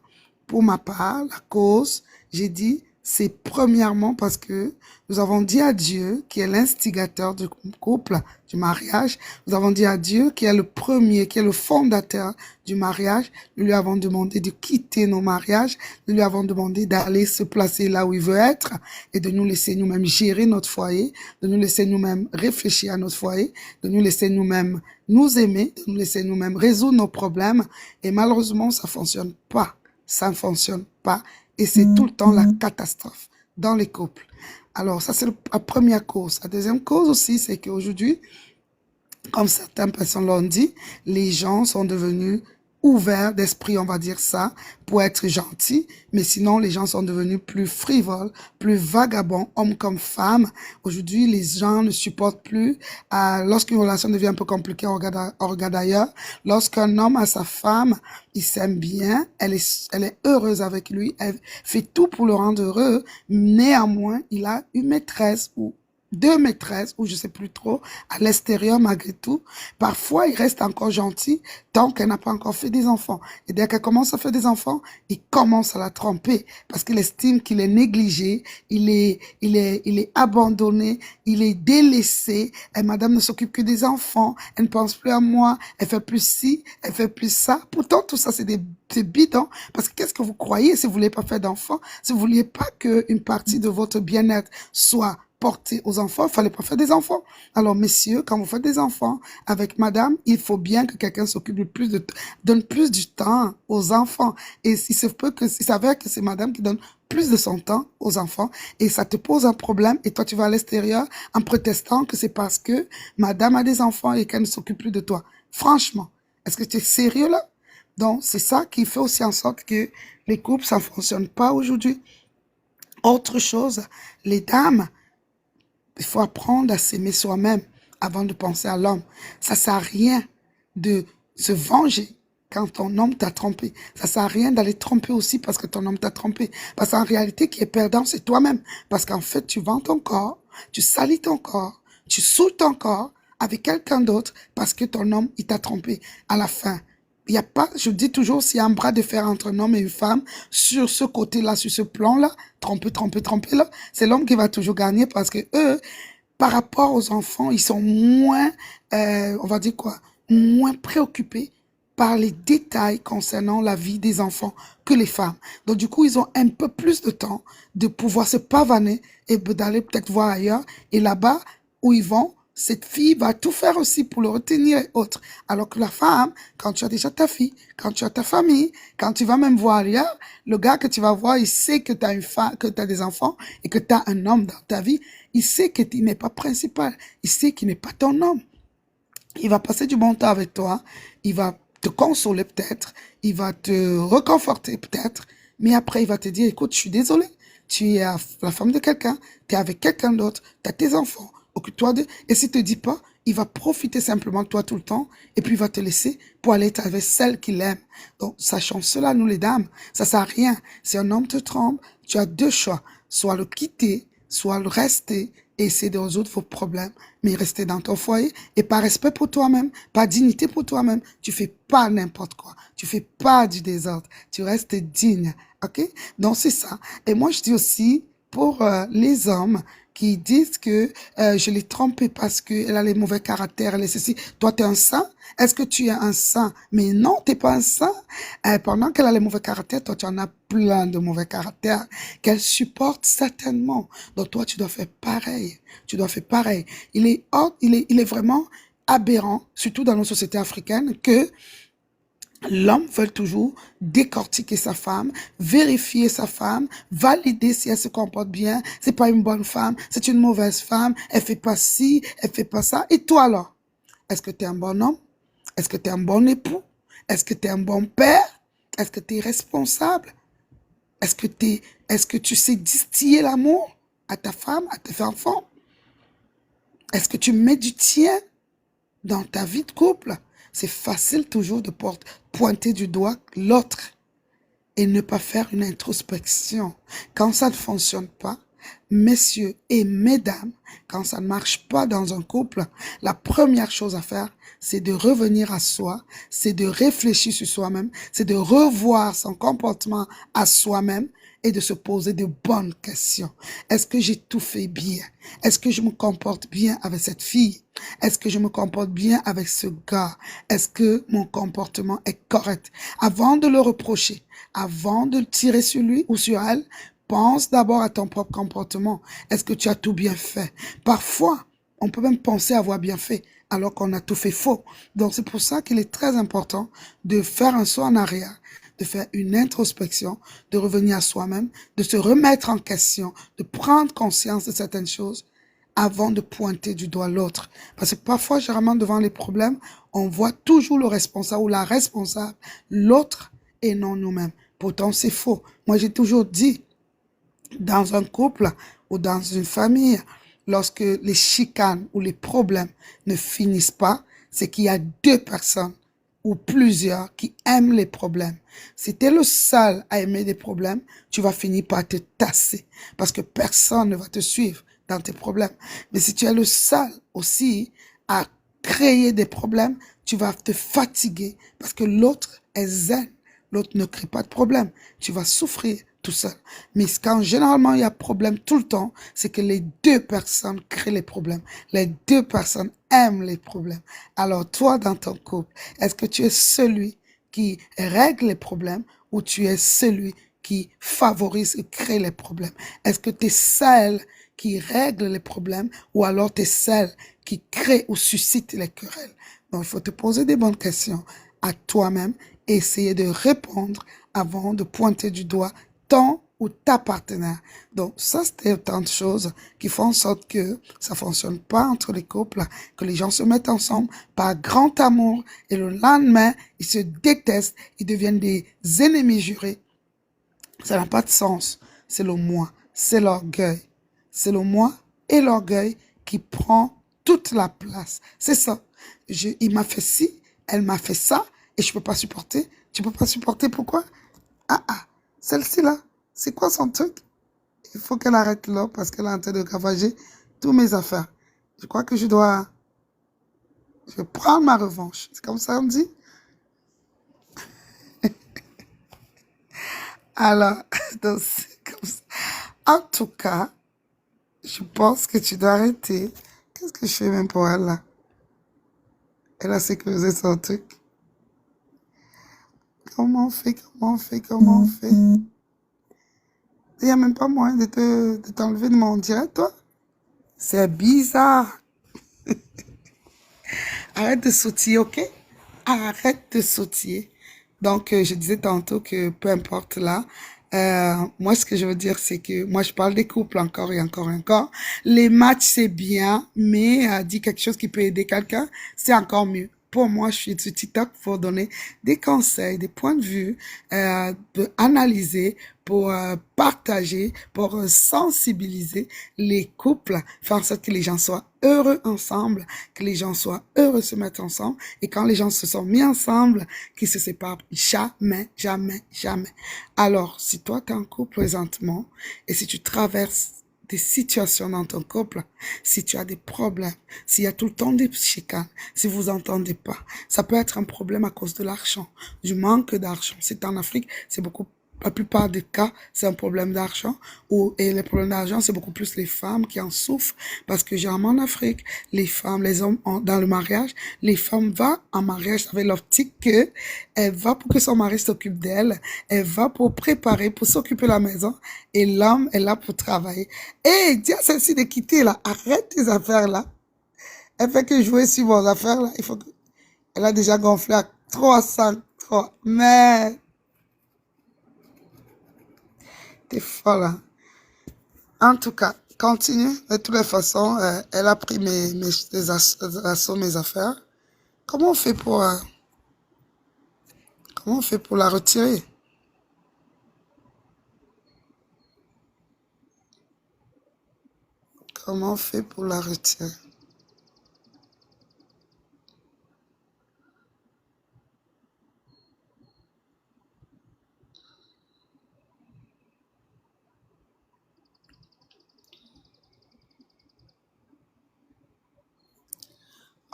Speaker 1: Pour ma part, la cause, j'ai dit, c'est premièrement parce que nous avons dit à Dieu, qui est l'instigateur du couple, du mariage, nous avons dit à Dieu, qui est le premier, qui est le fondateur du mariage, nous lui avons demandé de quitter nos mariages, nous lui avons demandé d'aller se placer là où il veut être et de nous laisser nous-mêmes gérer notre foyer, de nous laisser nous-mêmes réfléchir à notre foyer, de nous laisser nous-mêmes nous aimer, de nous laisser nous-mêmes résoudre nos problèmes. Et malheureusement, ça fonctionne pas. Ça ne fonctionne pas. Et c'est tout le temps la catastrophe dans les couples. Alors, ça, c'est la première cause. La deuxième cause aussi, c'est qu'aujourd'hui, comme certaines personnes l'ont dit, les gens sont devenus ouverts d'esprit, on va dire ça, pour être gentils, mais sinon les gens sont devenus plus frivoles, plus vagabonds, hommes comme femmes. Aujourd'hui, les gens ne supportent plus, lorsqu'une relation devient un peu compliquée, on regarde ailleurs, lorsqu'un homme a sa femme, il s'aime bien, elle est heureuse avec lui, elle fait tout pour le rendre heureux, néanmoins, il a une maîtresse ou deux maîtresses, ou je sais plus trop, à l'extérieur malgré tout. Parfois, il reste encore gentil tant qu'elle n'a pas encore fait des enfants. Et dès qu'elle commence à faire des enfants, il commence à la tromper parce qu'il estime qu'il est négligé, il est abandonné, il est délaissé. Et madame ne s'occupe que des enfants, elle ne pense plus à moi, elle fait plus ci, elle fait plus ça. Pourtant, tout ça, c'est bidon. Parce que qu'est-ce que vous croyez si vous voulez pas faire d'enfants, si vous vouliez pas qu'une partie de votre bien-être soit porter aux enfants, il fallait pas faire des enfants. Alors, messieurs, quand vous faites des enfants avec madame, il faut bien que quelqu'un s'occupe donne plus du temps aux enfants. Et il s'avère que c'est madame qui donne plus de son temps aux enfants et ça te pose un problème et toi tu vas à l'extérieur en protestant que c'est parce que madame a des enfants et qu'elle ne s'occupe plus de toi. Franchement, est-ce que tu es sérieux là? Donc, c'est ça qui fait aussi en sorte que les couples, ça ne fonctionne pas aujourd'hui. Autre chose, les dames, il faut apprendre à s'aimer soi-même avant de penser à l'homme. Ça sert à rien de se venger quand ton homme t'a trompé. Ça sert à rien d'aller tromper aussi parce que ton homme t'a trompé. Parce qu'en réalité, qui est perdant, c'est toi-même. Parce qu'en fait, tu vends ton corps, tu salis ton corps, tu saoules ton corps avec quelqu'un d'autre parce que ton homme, il t'a trompé. À la fin, il y a pas, je dis toujours, s'il y a un bras de fer entre un homme et une femme, sur ce côté-là, sur ce plan-là, tromper là, c'est l'homme qui va toujours gagner parce que eux, par rapport aux enfants, ils sont moins, on va dire quoi, moins préoccupés par les détails concernant la vie des enfants que les femmes. Donc du coup, ils ont un peu plus de temps de pouvoir se pavaner et d'aller peut-être voir ailleurs. Et là-bas où ils vont, cette fille va tout faire aussi pour le retenir et autres. Alors que la femme, quand tu as déjà ta fille, quand tu as ta famille, quand tu vas même voir ailleurs, le gars que tu vas voir, il sait que tu as une femme, que tu as des enfants et que tu as un homme dans ta vie. Il sait qu'il n'est pas principal. Il sait qu'il n'est pas ton homme. Il va passer du bon temps avec toi. Il va te consoler peut-être. Il va te reconforter peut-être. Mais après, il va te dire, écoute, je suis désolé. Tu es la femme de quelqu'un. Tu es avec quelqu'un d'autre. Tu as tes enfants. Occupe-toi d'eux. Et s'il te dit pas, il va profiter simplement de toi tout le temps. Et puis, il va te laisser pour aller être avec celle qu'il aime. Donc, sachons cela, nous les dames. Ça sert à rien. Si un homme te trompe, tu as deux choix. Soit le quitter, soit le rester et essayer de résoudre vos problèmes, mais rester dans ton foyer et par respect pour toi-même, par dignité pour toi-même. Tu fais pas n'importe quoi. Tu fais pas du désordre. Tu restes digne. OK? Donc, c'est ça. Et moi, je dis aussi, pour les hommes qui disent que je l'ai trompée parce qu'elle a les mauvais caractères, elle est ceci. Toi, tu es un saint? Est-ce que tu es un saint? Mais non, tu n'es pas un saint. Pendant qu'elle a les mauvais caractères, toi, tu en as plein de mauvais caractères qu'elle supporte certainement. Donc, toi, tu dois faire pareil. Tu dois faire pareil. Il est vraiment aberrant, surtout dans nos sociétés africaines, que l'homme veut toujours décortiquer sa femme, vérifier sa femme, valider si elle se comporte bien, c'est pas une bonne femme, c'est une mauvaise femme, elle fait pas ci, elle fait pas ça. Et toi alors? Est-ce que tu es un bon homme? Est-ce que tu es un bon époux? Est-ce que tu es un bon père? Est-ce que tu es responsable? Est-ce que tu sais distiller l'amour à ta femme, à tes enfants? Est-ce que tu mets du tien dans ta vie de couple? C'est facile toujours de pointer du doigt l'autre et ne pas faire une introspection. Quand ça ne fonctionne pas, Messieurs et mesdames, quand ça ne marche pas dans un couple, la première chose à faire, c'est de revenir à soi, c'est de réfléchir sur soi-même, c'est de revoir son comportement à soi-même et de se poser de bonnes questions. Est-ce que j'ai tout fait bien? Est-ce que je me comporte bien avec cette fille? Est-ce que je me comporte bien avec ce gars? Est-ce que mon comportement est correct? Avant de le reprocher, avant de tirer sur lui ou sur elle, pense d'abord à ton propre comportement. Est-ce que tu as tout bien fait? Parfois, on peut même penser avoir bien fait alors qu'on a tout fait faux. Donc c'est pour ça qu'il est très important de faire un saut en arrière, de faire une introspection, de revenir à soi-même, de se remettre en question, de prendre conscience de certaines choses avant de pointer du doigt l'autre. Parce que parfois, généralement, devant les problèmes, on voit toujours le responsable ou la responsable, l'autre et non nous-mêmes. Pourtant, c'est faux. Moi, j'ai toujours dit, dans un couple ou dans une famille, lorsque les chicanes ou les problèmes ne finissent pas, c'est qu'il y a deux personnes ou plusieurs qui aiment les problèmes. Si tu es le seul à aimer des problèmes, tu vas finir par te tasser parce que personne ne va te suivre dans tes problèmes. Mais si tu es le seul aussi à créer des problèmes, tu vas te fatiguer parce que l'autre est zen. L'autre ne crée pas de problème. Tu vas souffrir tout seul. Mais quand généralement il y a problème tout le temps, c'est que les deux personnes créent les problèmes. Les deux personnes aiment les problèmes. Alors toi, dans ton couple, est-ce que tu es celui qui règle les problèmes ou tu es celui qui favorise et crée les problèmes? Est-ce que tu es celle qui règle les problèmes ou alors tu es celle qui crée ou suscite les querelles? Donc il faut te poser des bonnes questions à toi-même et essayer de répondre avant de pointer du doigt ton ou ta partenaire. Donc ça, c'est autant de choses qui font en sorte que ça fonctionne pas entre les couples, que les gens se mettent ensemble par grand amour et le lendemain, ils se détestent, ils deviennent des ennemis jurés. Ça n'a pas de sens. C'est le moi, c'est l'orgueil. C'est le moi et l'orgueil qui prend toute la place. C'est ça. Il m'a fait ci, elle m'a fait ça, et je peux pas supporter. Tu peux pas supporter, pourquoi? Celle-ci là, c'est quoi son truc? Il faut qu'elle arrête là parce qu'elle est en train de ravager tous mes affaires. Je crois que je vais prendre ma revanche. C'est comme ça on dit? Alors, donc, c'est comme ça. En tout cas, je pense que tu dois arrêter. Qu'est-ce que je fais même pour elle là? Elle a sécurisé son truc. Comment on fait? Il n'y a même pas moyen de t'enlever de mon direct, toi? C'est bizarre. Arrête de sautiller, ok? Arrête de sautiller. Donc, je disais tantôt que peu importe là, moi, ce que je veux dire, c'est que moi, je parle des couples encore et encore et encore. Les matchs, c'est bien, mais dire quelque chose qui peut aider quelqu'un, c'est encore mieux. Pour moi, je suis sur TikTok pour donner des conseils, des points de vue, pour analyser, pour partager, pour sensibiliser les couples, faire en sorte que les gens soient heureux ensemble, que les gens soient heureux de se mettre ensemble, et quand les gens se sont mis ensemble, qu'ils se séparent jamais, jamais, jamais. Alors, si toi, tu es en couple présentement, et si tu traverses des situations dans ton couple, si tu as des problèmes, s'il y a tout le temps des chicanes, si vous entendez pas, ça peut être un problème à cause de l'argent, du manque d'argent. C'est en Afrique, c'est beaucoup, la plupart des cas, c'est un problème d'argent, et les problèmes d'argent, c'est beaucoup plus les femmes qui en souffrent, parce que généralement en Afrique, les femmes, les hommes, dans le mariage, les femmes vont en mariage avec l'optique que elle va pour que son mari s'occupe d'elle, elle va pour préparer, pour s'occuper de la maison, et l'homme est là pour travailler. Et dis à celle-ci de quitter là, arrête tes affaires là. Elle fait que jouer sur vos affaires là, elle a déjà gonflé à 303, mais t'es folle, hein. En tout cas, continue. De toutes les façons, elle a pris mes affaires. Comment on fait pour la retirer? Comment on fait pour la retirer?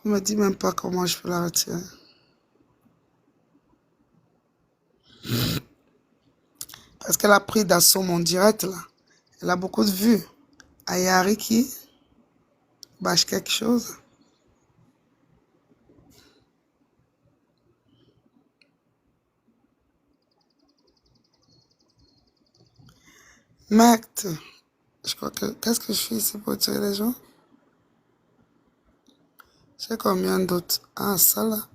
Speaker 1: On me dit même pas comment je peux la retirer. Parce qu'elle a pris d'assaut mon direct là. Elle a beaucoup de vues. Ayari qui bâche quelque chose. Mec, je crois que... Qu'est-ce que je fais ici pour tirer les gens? J'ai combien d'autres? Ah, ça là.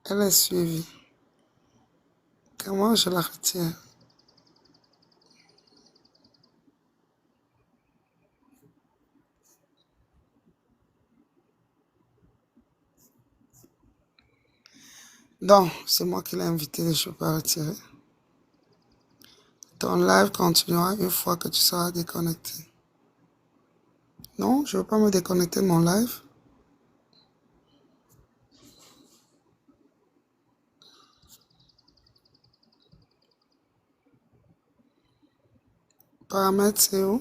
Speaker 1: Elle est suivie. Comment je la retire? Donc, c'est moi qui l'ai invité, je ne peux pas retirer. Ton live continuera une fois que tu seras déconnecté. Non, je ne veux pas me déconnecter de mon live. Paramètres, c'est où?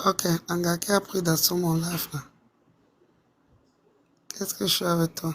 Speaker 1: Ok, un gars qui a pris d'assaut mon live là. Qu'est-ce que je fais avec toi?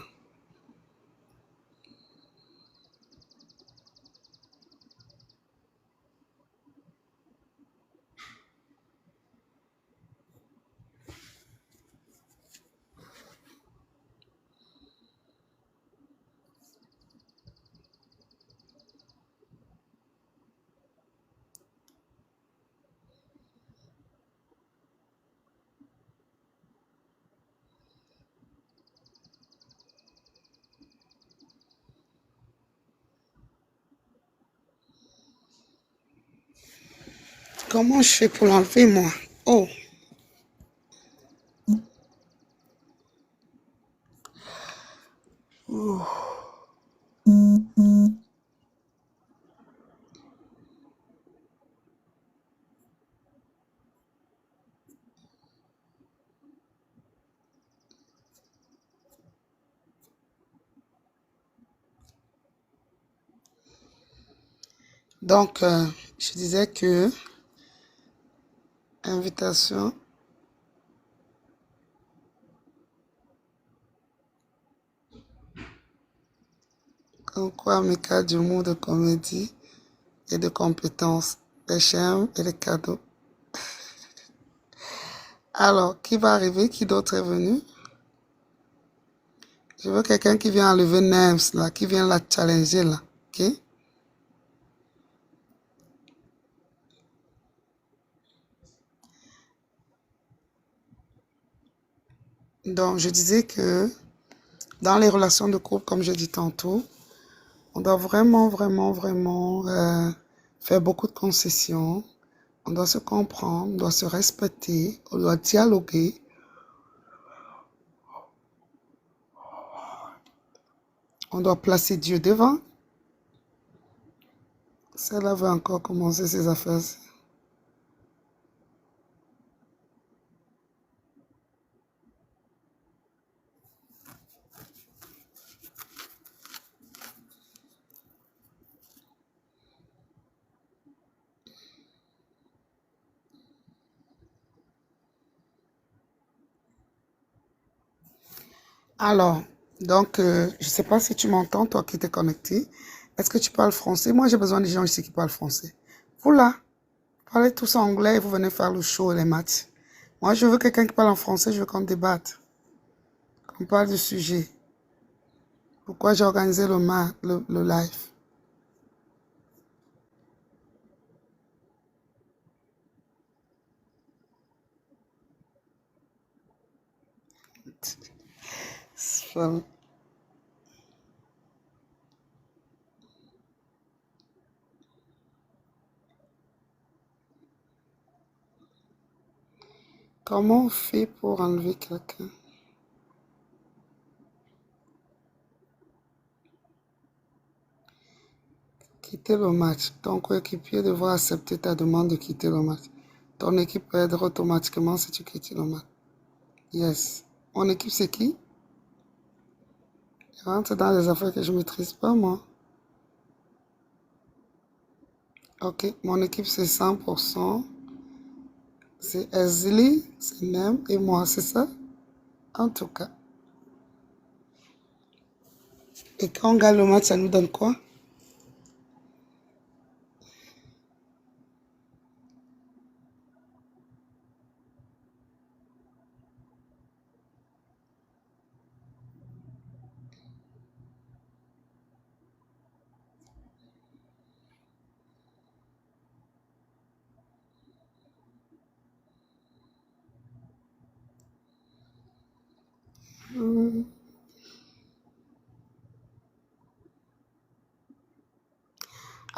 Speaker 1: Comment je fais pour l'enlever moi? Oh, donc je disais que invitation. Comme quoi mes cas d'humour, de comédie et de compétences, les charmes et les cadeaux. Alors, qui va arriver? Qui d'autre est venu? Je veux quelqu'un qui vient enlever Nems, là, qui vient la challenger, là. Ok? Donc, je disais que dans les relations de couple, comme je dis tantôt, on doit vraiment, vraiment, vraiment faire beaucoup de concessions. On doit se comprendre, on doit se respecter, on doit dialoguer. On doit placer Dieu devant. Celle-là va encore commencer ses affaires. Alors, donc, je ne sais pas si tu m'entends, toi qui t'es connecté. Est-ce que tu parles français? Moi, j'ai besoin des gens ici qui parlent français. Vous là, parlez tous en anglais et vous venez faire le show et les maths. Moi, je veux quelqu'un qui parle en français, je veux qu'on débatte. Qu'on parle du sujet. Pourquoi j'ai organisé le live? Enfin, Comment on fait pour enlever quelqu'un? Quitter le match. Ton coéquipier devra accepter ta demande de quitter le match. Ton équipe perdra automatiquement si tu quittes le match. Yes. Mon équipe, c'est qui? Je rentre dans des affaires que je ne maîtrise pas, moi. Ok, mon équipe, c'est 100%. C'est Ezli, c'est Nem et moi, c'est ça? En tout cas. Et quand on gagne le match, ça nous donne quoi?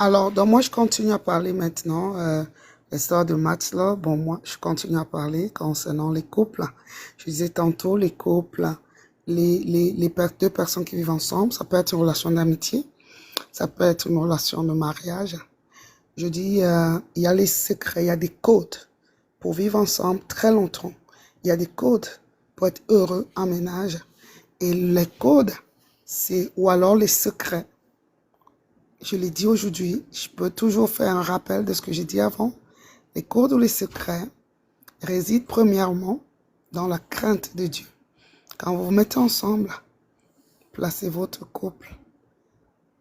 Speaker 1: Alors, donc moi, je continue à parler maintenant. L'histoire de match là, bon, moi, je continue à parler concernant les couples. Je disais tantôt, les couples, deux personnes qui vivent ensemble, ça peut être une relation d'amitié, ça peut être une relation de mariage. Je dis, il y a les secrets, il y a des codes pour vivre ensemble très longtemps. Il y a des codes pour être heureux en ménage. Et les codes, c'est, ou alors les secrets. Je l'ai dit aujourd'hui, je peux toujours faire un rappel de ce que j'ai dit avant. Les codes ou les secrets résident premièrement dans la crainte de Dieu. Quand vous vous mettez ensemble, placez votre couple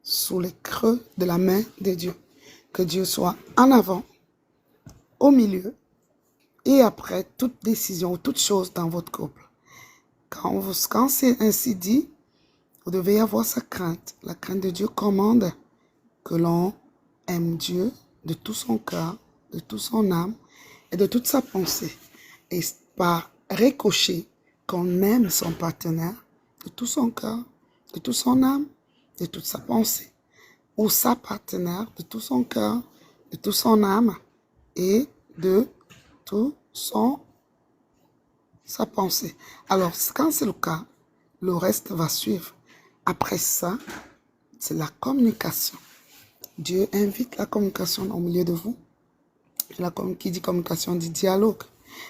Speaker 1: sous les creux de la main de Dieu. Que Dieu soit en avant, au milieu et après toute décision ou toute chose dans votre couple. Quand c'est ainsi dit, vous devez avoir sa crainte. La crainte de Dieu commande que l'on aime Dieu de tout son cœur, de toute son âme et de toute sa pensée. Et par ricochet, qu'on aime son partenaire de tout son cœur, de toute son âme, de toute sa pensée. Ou sa partenaire de tout son cœur, de toute son âme et de tout sa pensée. Alors, quand c'est le cas, le reste va suivre. Après ça, c'est la communication. Dieu invite la communication au milieu de vous. Qui dit communication dit dialogue.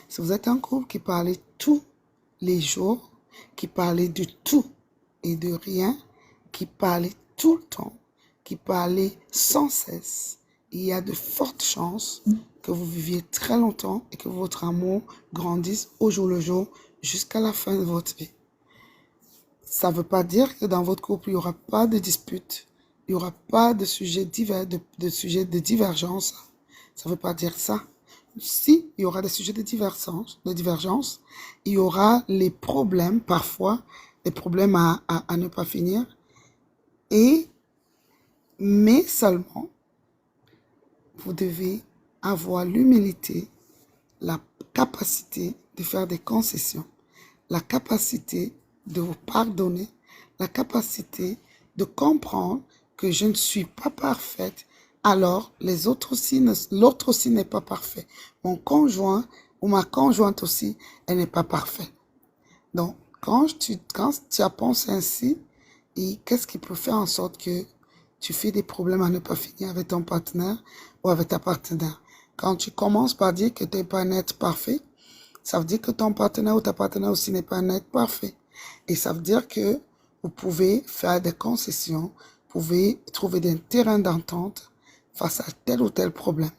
Speaker 1: Si vous êtes un couple qui parle tous les jours, qui parle de tout et de rien, qui parle tout le temps, qui parle sans cesse, il y a de fortes chances que vous viviez très longtemps et que votre amour grandisse au jour le jour jusqu'à la fin de votre vie. Ça ne veut pas dire que dans votre couple, il n'y aura pas de disputes, il n'y aura pas de sujets divers, de sujets de divergence. Ça ne veut pas dire ça. Si il y aura des sujets de divergence, il y aura les problèmes, parfois, des problèmes à ne pas finir. Mais seulement, vous devez avoir l'humilité, la capacité de faire des concessions, la capacité de vous pardonner, la capacité de comprendre que je ne suis pas parfaite, alors l'autre aussi n'est pas parfait. Mon conjoint ou ma conjointe aussi, elle n'est pas parfaite. Donc, quand tu as pensé ainsi, qu'est-ce qui peut faire en sorte que tu fais des problèmes à ne pas finir avec ton partenaire ou avec ta partenaire? Quand tu commences par dire que tu n'es pas un être parfait, ça veut dire que ton partenaire ou ta partenaire aussi n'est pas un être parfait. Et ça veut dire que vous pouvez faire des concessions, vous pouvez trouver des terrains d'entente face à tel ou tel problème.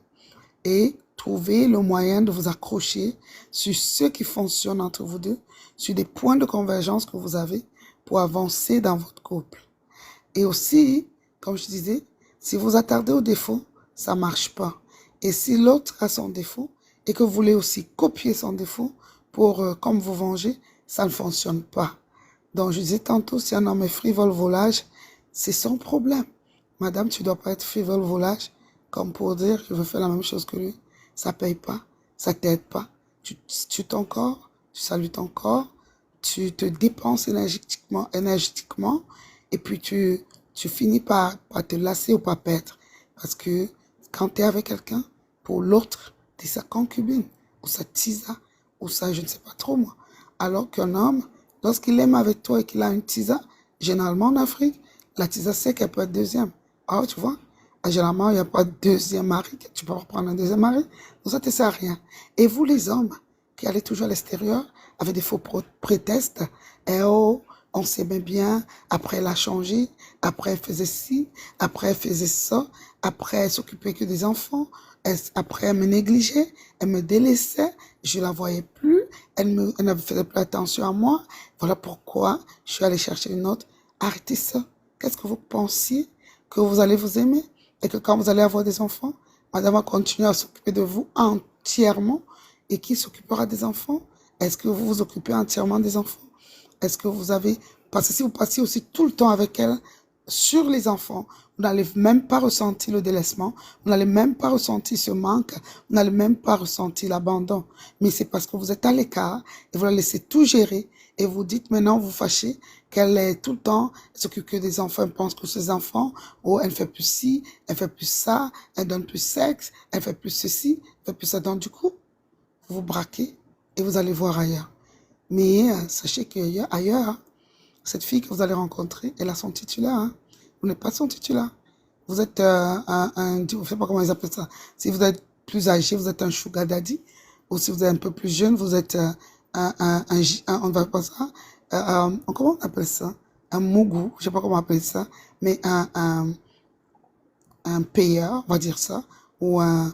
Speaker 1: Et trouver le moyen de vous accrocher sur ce qui fonctionne entre vous deux, sur des points de convergence que vous avez pour avancer dans votre couple. Et aussi, comme je disais, si vous attardez aux défauts, ça ne marche pas. Et si l'autre a son défaut et que vous voulez aussi copier son défaut pour comme vous venger, ça ne fonctionne pas. Donc je disais tantôt, si un homme est frivole volage, c'est son problème. Madame, tu ne dois pas être frivole volage comme pour dire je veux faire la même chose que lui. Ça ne paye pas, ça ne t'aide pas. Tu tues ton corps, tu salues ton corps, tu te dépenses énergétiquement et puis tu finis par te lasser ou par perdre. Parce que quand tu es avec quelqu'un, pour l'autre, tu es sa concubine ou sa tisa ou ça, je ne sais pas trop moi. Alors qu'un homme, lorsqu'il aime avec toi et qu'il a une tisa, généralement en Afrique, la tisa sait qu'elle peut être deuxième. Ah, tu vois, généralement, il n'y a pas de deuxième mari, que tu peux reprendre un deuxième mari, donc ça ne te sert à rien. Et vous les hommes, qui allez toujours à l'extérieur, avec des faux prétextes, et oh, on s'aimait bien, après elle a changé, après elle faisait ci, après elle faisait ça, après elle s'occupait que des enfants, après elle me négligeait, elle me délaissait, je la voyais plus, elle ne faisait plus attention à moi, voilà pourquoi je suis allé chercher une autre. Arrêtez ça. Qu'est-ce que vous pensiez? Que vous allez vous aimer et que quand vous allez avoir des enfants, madame va continuer à s'occuper de vous entièrement et qui s'occupera des enfants? Est-ce que vous vous occupez entièrement des enfants? Est-ce que vous avez... Parce que si vous passiez aussi tout le temps avec elle sur les enfants, vous n'allez même pas ressentir le délaissement, vous n'allez même pas ressentir ce manque, vous n'allez même pas ressentir l'abandon. Mais c'est parce que vous êtes à l'écart et vous la laissez tout gérer et vous dites maintenant, vous fâchez, qu'elle est tout le temps, elle s'occupe que des enfants, elle pense que ses enfants, oh, elle fait plus ci, elle fait plus ça, elle donne plus sexe, elle fait plus ceci, elle fait plus ça. Donc du coup, vous vous braquez et vous allez voir ailleurs. Mais sachez qu'ailleurs, cette fille que vous allez rencontrer, elle a son titulaire. Hein. Vous n'êtes pas son titulaire. Vous êtes je ne sais pas comment ils appellent ça. Si vous êtes plus âgé, vous êtes un sugar daddy. Ou si vous êtes un peu plus jeune, vous êtes on va pas ça. Comment on appelle ça? Un mougou, je ne sais pas comment on appelle ça. Mais un payeur, on va dire ça. Ou un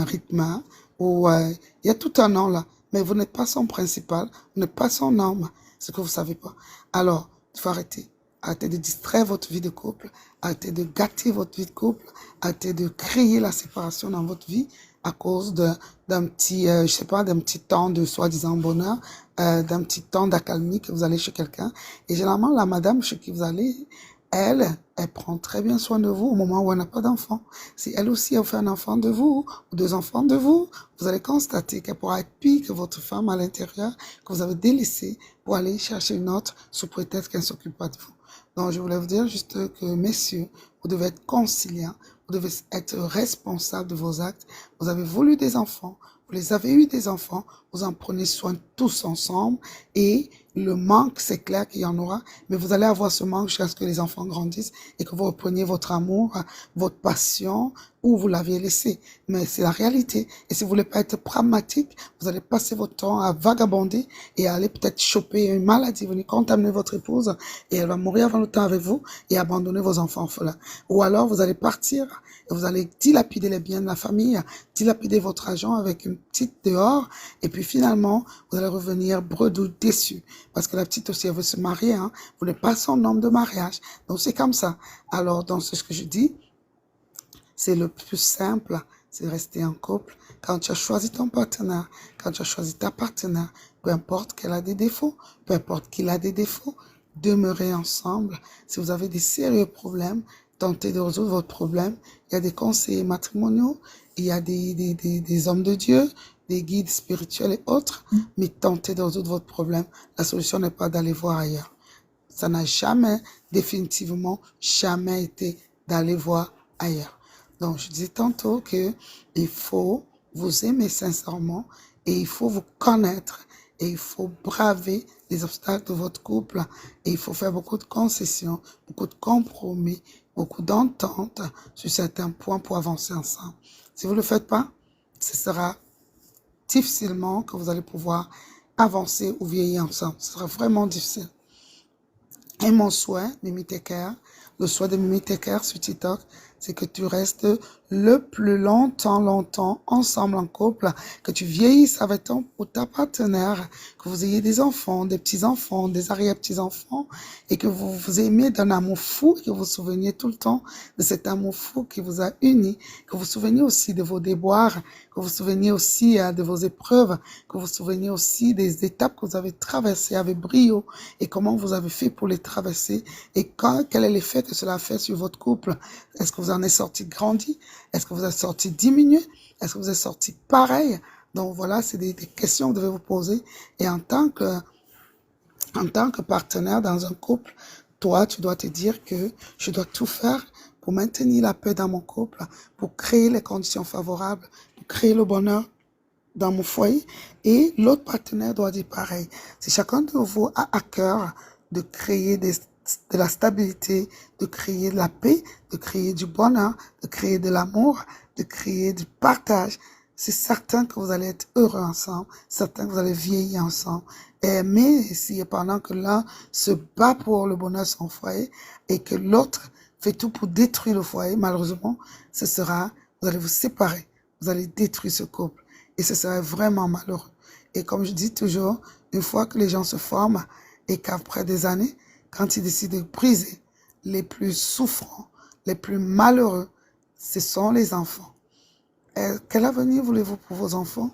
Speaker 1: rythme. Ou il y a tout un nom là. Mais vous n'êtes pas son principal, vous n'êtes pas son homme, ce que vous ne savez pas. Alors, il faut arrêter. Arrêtez de distraire votre vie de couple, arrêtez de gâter votre vie de couple, arrêtez de créer la séparation dans votre vie à cause d'un petit, je sais pas, d'un petit temps de soi-disant bonheur, d'un petit temps d'accalmie que vous allez chez quelqu'un. Et généralement, la madame chez qui vous allez, elle prend très bien soin de vous au moment où elle n'a pas d'enfant. Si elle aussi a fait un enfant de vous, ou 2 enfants de vous, vous allez constater qu'elle pourra être pire que votre femme à l'intérieur, que vous avez délaissé pour aller chercher une autre sous prétexte qu'elle ne s'occupe pas de vous. Donc, je voulais vous dire juste que, messieurs, vous devez être conciliants, vous devez être responsables de vos actes. Vous avez voulu des enfants, vous les avez eu des enfants, vous en prenez soin tous ensemble et le manque, c'est clair qu'il y en aura, mais vous allez avoir ce manque jusqu'à ce que les enfants grandissent et que vous repreniez votre amour, votre passion, où vous l'aviez laissé. Mais c'est la réalité. Et si vous voulez pas être pragmatique, vous allez passer votre temps à vagabonder et à aller peut-être choper une maladie, venir contaminer votre épouse et elle va mourir avant le temps avec vous et abandonner vos enfants orphelins. Ou alors vous allez partir et vous allez dilapider les biens de la famille, dilapider votre argent avec une petite dehors et puis finalement, vous allez revenir bredouille déçu. Parce que la petite aussi, elle veut se marier, hein. Vous n'êtes pas son homme de mariage. Donc, c'est comme ça. Alors, dans ce que je dis, c'est le plus simple, c'est rester en couple. Quand tu as choisi ton partenaire, quand tu as choisi ta partenaire, peu importe qu'elle a des défauts, peu importe qu'il a des défauts, demeurez ensemble. Si vous avez des sérieux problèmes, tentez de résoudre votre problème. Il y a des conseillers matrimoniaux, il y a des hommes de Dieu, des guides spirituels et autres, mais tentez de résoudre votre problème. La solution n'est pas d'aller voir ailleurs. Ça n'a jamais, définitivement, jamais été d'aller voir ailleurs. Donc, je disais tantôt que il faut vous aimer sincèrement et il faut vous connaître et il faut braver les obstacles de votre couple et il faut faire beaucoup de concessions, beaucoup de compromis, beaucoup d'ententes sur certains points pour avancer ensemble. Si vous ne le faites pas, ce sera difficilement que vous allez pouvoir avancer ou vieillir ensemble. Ce sera vraiment difficile. Et mon souhait, Mimi Teker, le souhait de Mimi Teker sur TikTok, c'est que tu restes le plus longtemps ensemble en couple, que tu vieillisses avec ton ou ta partenaire, que vous ayez des enfants, des petits-enfants, des arrière-petits-enfants, et que vous vous aimiez d'un amour fou, que vous vous souveniez tout le temps de cet amour fou qui vous a unis, que vous vous souveniez aussi de vos déboires, que vous vous souveniez aussi de vos épreuves, que vous vous souveniez aussi des étapes que vous avez traversées avec brio, et comment vous avez fait pour les traverser, et quel est l'effet que cela a fait sur votre couple. Est-ce que vous en êtes sorti grandi? Est-ce que vous êtes sorti diminué? Est-ce que vous êtes sorti pareil? Donc voilà, c'est des questions que vous devez vous poser. Et en tant que partenaire dans un couple, toi, tu dois te dire que je dois tout faire pour maintenir la paix dans mon couple, pour créer les conditions favorables, pour créer le bonheur dans mon foyer et l'autre partenaire doit dire pareil. Si chacun de vous a à cœur de créer de la stabilité, de créer de la paix, de créer du bonheur, de créer de l'amour, de créer du partage, c'est certain que vous allez être heureux ensemble, certain que vous allez vieillir ensemble. Mais si pendant que l'un se bat pour le bonheur de son foyer et que l'autre fait tout pour détruire le foyer, malheureusement, vous allez vous séparer, vous allez détruire ce couple et ce serait vraiment malheureux. Et comme je dis toujours, une fois que les gens se forment et qu'après des années, quand ils décident de briser, les plus souffrants, les plus malheureux, ce sont les enfants. Quel avenir voulez-vous pour vos enfants?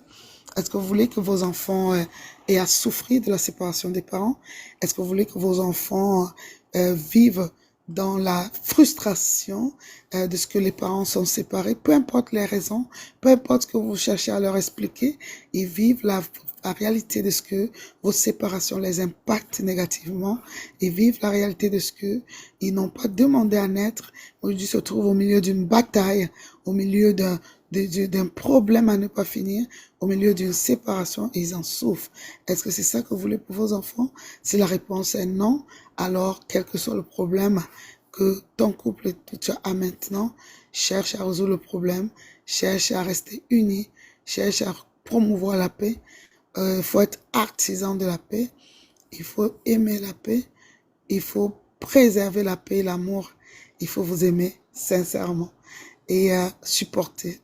Speaker 1: Est-ce que vous voulez que vos enfants aient à souffrir de la séparation des parents? Est-ce que vous voulez que vos enfants vivent dans la frustration de ce que les parents sont séparés? Peu importe les raisons, peu importe ce que vous cherchez à leur expliquer, ils vivent la réalité de ce que vos séparations les impactent négativement. Ils vivent la réalité de ce que ils n'ont pas demandé à naître. Aujourd'hui, se trouvent au milieu d'une bataille, au milieu d'un problème à ne pas finir, au milieu d'une séparation, et ils en souffrent. Est-ce que c'est ça que vous voulez pour vos enfants? Si la réponse est non, alors quel que soit le problème que ton couple a maintenant, cherche à résoudre le problème, cherche à rester unis, cherche à promouvoir la paix. Il faut être artisan de la paix, il faut aimer la paix, il faut préserver la paix et l'amour, il faut vous aimer sincèrement et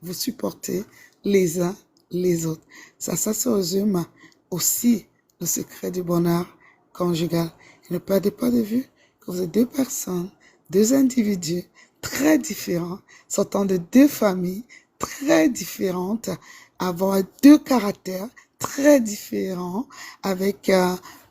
Speaker 1: vous supporter les uns les autres. Ça se résume aussi le secret du bonheur conjugal. Et ne perdez pas de vue que vous êtes deux personnes, deux individus très différents, sortant de deux familles très différentes, avoir deux caractères très différents, avec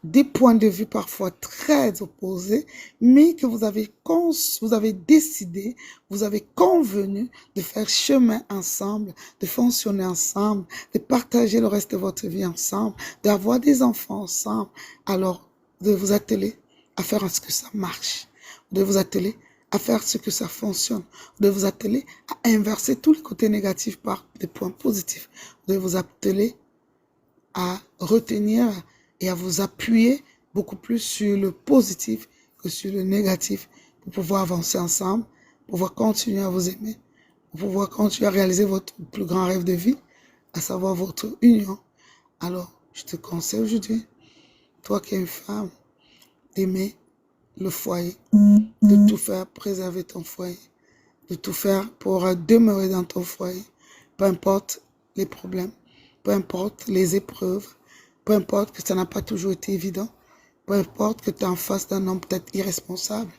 Speaker 1: des points de vue parfois très opposés, mais que vous avez décidé, vous avez convenu de faire chemin ensemble, de fonctionner ensemble, de partager le reste de votre vie ensemble, d'avoir des enfants ensemble. Alors, de vous atteler à faire ce que ça marche, de vous atteler à faire ce que ça fonctionne, de vous atteler à inverser tous les côtés négatifs par des points positifs, de vous atteler à retenir et à vous appuyer beaucoup plus sur le positif que sur le négatif pour pouvoir avancer ensemble, pour pouvoir continuer à vous aimer, pour pouvoir continuer à réaliser votre plus grand rêve de vie, à savoir votre union. Alors, je te conseille aujourd'hui, toi qui es une femme, d'aimer le foyer, de tout faire préserver ton foyer, de tout faire pour demeurer dans ton foyer, peu importe les problèmes, peu importe les épreuves, peu importe que ça n'a pas toujours été évident, peu importe que tu es en face d'un homme peut-être irresponsable.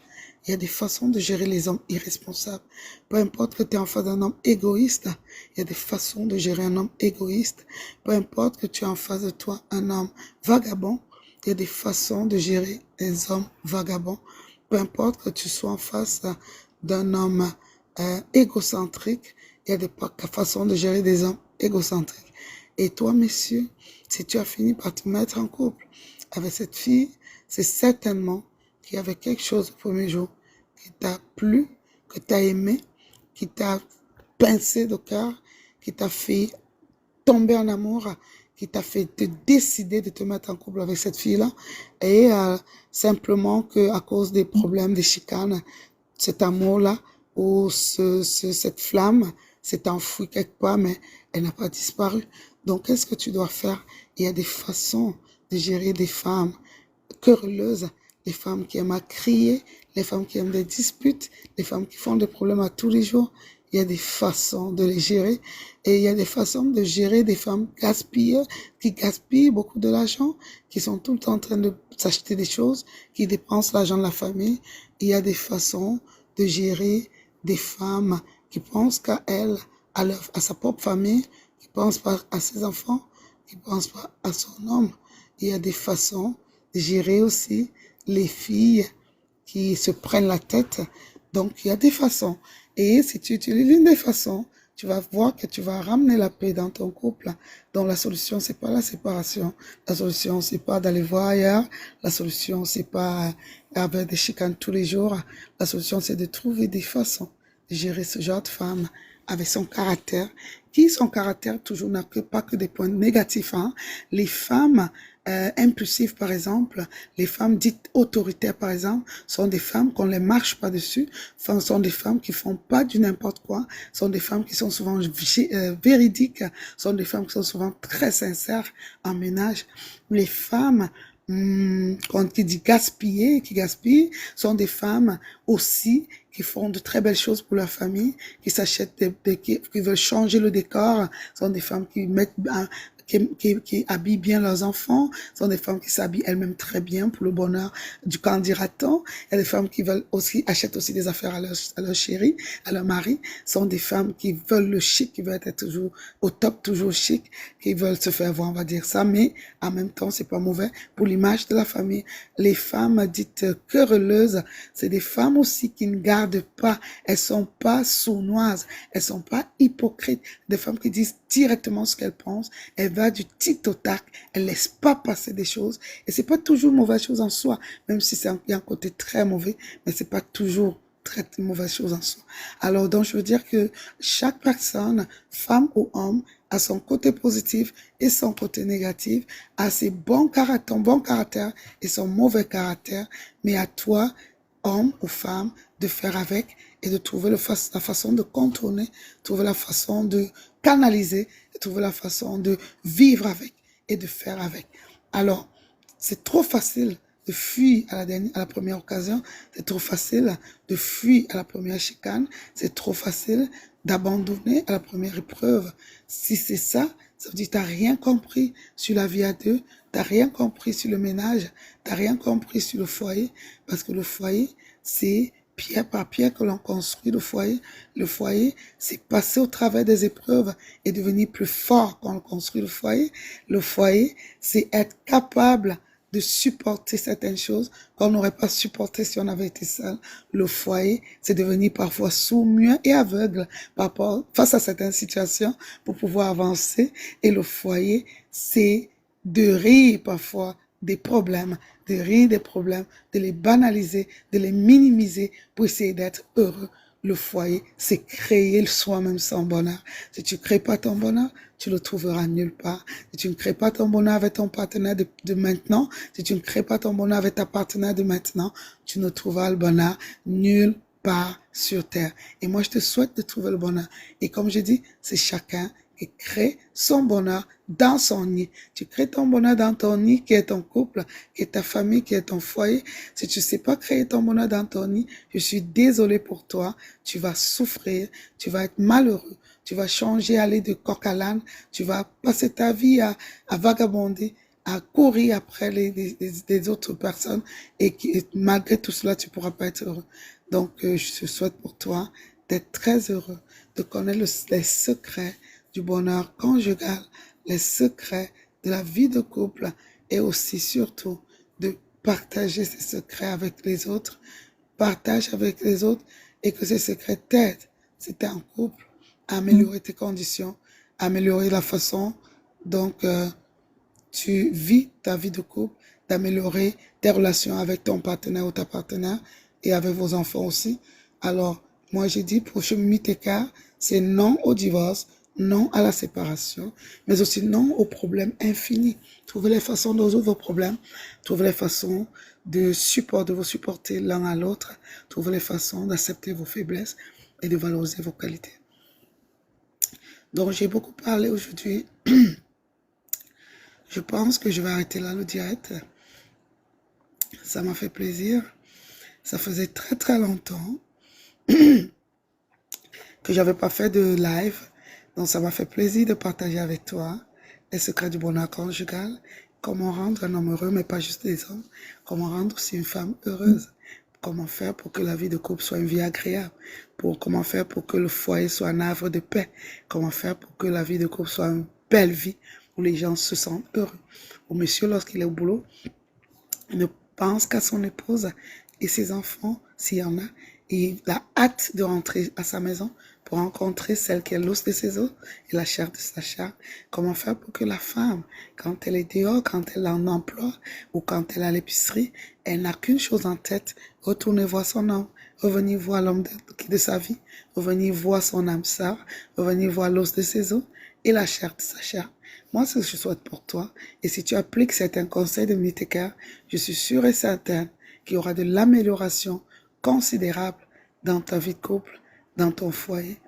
Speaker 1: Il y a des façons de gérer les hommes irresponsables. Peu importe que tu es en face d'un homme égoïste, il y a des façons de gérer un homme égoïste. Peu importe que tu es en face de toi un homme vagabond, il y a des façons de gérer les hommes vagabonds. Peu importe que tu sois en face d'un homme égocentrique, il y a des façons de gérer des hommes égocentriques. Et toi, messieurs, si tu as fini par te mettre en couple avec cette fille, c'est certainement qu'il y avait quelque chose au premier jour qui t'a plu, que tu as aimé, qui t'a pincé de cœur, qui t'a fait tomber en amour, qui t'a fait te décider de te mettre en couple avec cette fille-là. Et simplement qu'à cause des problèmes, des chicanes, cet amour-là, ou cette flamme s'est enfouie quelque part, mais elle n'a pas disparu. Donc, qu'est-ce que tu dois faire? Il y a des façons de gérer des femmes querelleuses, les femmes qui aiment à crier, les femmes qui aiment des disputes, les femmes qui font des problèmes à tous les jours. Il y a des façons de les gérer et il y a des façons de gérer des femmes gaspilleuses qui gaspillent beaucoup de l'argent, qui sont tout le temps en train de s'acheter des choses, qui dépensent l'argent de la famille. Il y a des façons de gérer des femmes qui pensent qu'à elles, à sa propre famille, qui pensent pas à ses enfants, qui pensent pas à son homme. Il y a des façons de gérer aussi les filles qui se prennent la tête. Donc, il y a des façons. Et si tu utilises l'une des façons, tu vas voir que tu vas ramener la paix dans ton couple. Donc, la solution, c'est pas la séparation. La solution, c'est pas d'aller voir ailleurs. La solution, c'est pas avoir des chicanes tous les jours. La solution, c'est de trouver des façons de gérer ce genre de femme avec son caractère, qui son caractère toujours n'a pas que des points négatifs. Hein. Les femmes impulsives, par exemple, les femmes dites autoritaires, par exemple, sont des femmes qu'on les marche pas dessus, sont des femmes qui font pas du n'importe quoi, sont des femmes qui sont souvent véridiques, sont des femmes qui sont souvent très sincères en ménage. Les femmes qui dit gaspiller, qui gaspillent, sont des femmes aussi qui font de très belles choses pour leur famille, qui s'achètent qui veulent changer le décor, sont des femmes qui mettent qui habillent bien leurs enfants, sont des femmes qui s'habillent elles-mêmes très bien pour le bonheur du candidaton. Il y a des femmes qui veulent aussi, achètent aussi des affaires à leur chéri, à leur mari, sont des femmes qui veulent le chic, qui veulent être toujours au top, toujours chic, qui veulent se faire voir, on va dire ça, mais en même temps, c'est pas mauvais pour l'image de la famille. Les femmes dites querelleuses, c'est des femmes aussi qui ne gardent pas, elles sont pas sournoises, elles sont pas hypocrites, des femmes qui disent directement ce qu'elles pensent, elles va du tic au tac, elle laisse pas passer des choses, et c'est pas toujours une mauvaise chose en soi, même si il y a un côté très mauvais, mais c'est pas toujours très mauvaise chose en soi. Alors donc je veux dire que chaque personne, femme ou homme, a son côté positif et son côté négatif, a ses ton bon caractère et son mauvais caractère, mais à toi, homme ou femme, de faire avec et de trouver la façon de contourner, trouver la façon de canaliser, trouver la façon de vivre avec et de faire avec. Alors, c'est trop facile de fuir à la première occasion, c'est trop facile de fuir à la première chicane, c'est trop facile d'abandonner à la première épreuve. Si c'est ça, ça veut dire que tu n'as rien compris sur la vie à deux, tu n'as rien compris sur le ménage, tu n'as rien compris sur le foyer, parce que le foyer, c'est pierre par pierre que l'on construit le foyer. Le foyer, c'est passer au travers des épreuves et devenir plus fort quand on construit le foyer. Le foyer, c'est être capable de supporter certaines choses qu'on n'aurait pas supporté si on avait été seul. Le foyer, c'est devenir parfois sourd, muet et aveugle face à certaines situations pour pouvoir avancer. Et le foyer, c'est de rire parfois des problèmes, de rire des problèmes, de les banaliser, de les minimiser pour essayer d'être heureux. Le foyer, c'est créer soi-même son bonheur. Si tu ne crées pas ton bonheur, tu le trouveras nulle part. Si tu ne crées pas ton bonheur avec ton partenaire de maintenant, si tu ne crées pas ton bonheur avec ta partenaire de maintenant, tu ne trouveras le bonheur nulle part sur terre. Et moi, je te souhaite de trouver le bonheur. Et comme je dis, c'est chacun qui crée son bonheur dans son nid. Tu crées ton bonheur dans ton nid, qui est ton couple, qui est ta famille, qui est ton foyer. Si tu ne sais pas créer ton bonheur dans ton nid, je suis désolée pour toi. Tu vas souffrir, tu vas être malheureux, tu vas changer, aller de coq à l'âne, tu vas passer ta vie à vagabonder, à courir après les autres personnes et malgré tout cela, tu ne pourras pas être heureux. Donc, je te souhaite pour toi d'être très heureux, de connaître les secrets du bonheur conjugal, les secrets de la vie de couple et aussi surtout de partager ces secrets avec les autres, partage avec les autres et que ces secrets t'aident, si tu es en couple, à améliorer tes conditions, à améliorer la façon dont tu vis ta vie de couple, d'améliorer tes relations avec ton partenaire ou ta partenaire et avec vos enfants aussi. Alors, moi j'ai dit pour Chemimi Tekar, c'est non au divorce, non à la séparation, mais aussi non aux problèmes infinis. Trouvez les façons de résoudre vos problèmes, trouvez les façons de vous supporter l'un à l'autre, trouvez les façons d'accepter vos faiblesses et de valoriser vos qualités. Donc j'ai beaucoup parlé aujourd'hui. Je pense que je vais arrêter là le direct. Ça m'a fait plaisir. Ça faisait très très longtemps que j'avais pas fait de live. Donc ça m'a fait plaisir de partager avec toi les secrets du bonheur conjugal, comment rendre un homme heureux, mais pas juste des hommes, comment rendre aussi une femme heureuse, comment faire pour que la vie de couple soit une vie agréable, comment faire pour que le foyer soit un havre de paix, comment faire pour que la vie de couple soit une belle vie où les gens se sentent heureux. Où monsieur, lorsqu'il est au boulot, ne pense qu'à son épouse et ses enfants, s'il y en a, et il a hâte de rentrer à sa maison pour rencontrer celle qui est l'os de ses os et la chair de sa chair. Comment faire pour que la femme, quand elle est dehors, quand elle est en emploi ou quand elle est à l'épicerie, elle n'a qu'une chose en tête, retourner voir son homme, revenir voir l'homme de sa vie, revenir voir son âme sœur, revenir voir l'os de ses os et la chair de sa chair. Moi, ce que je souhaite pour toi, et si tu appliques certains conseils de Miteker, je suis sûre et certaine qu'il y aura de l'amélioration considérable dans ta vie de couple, dans ton foyer.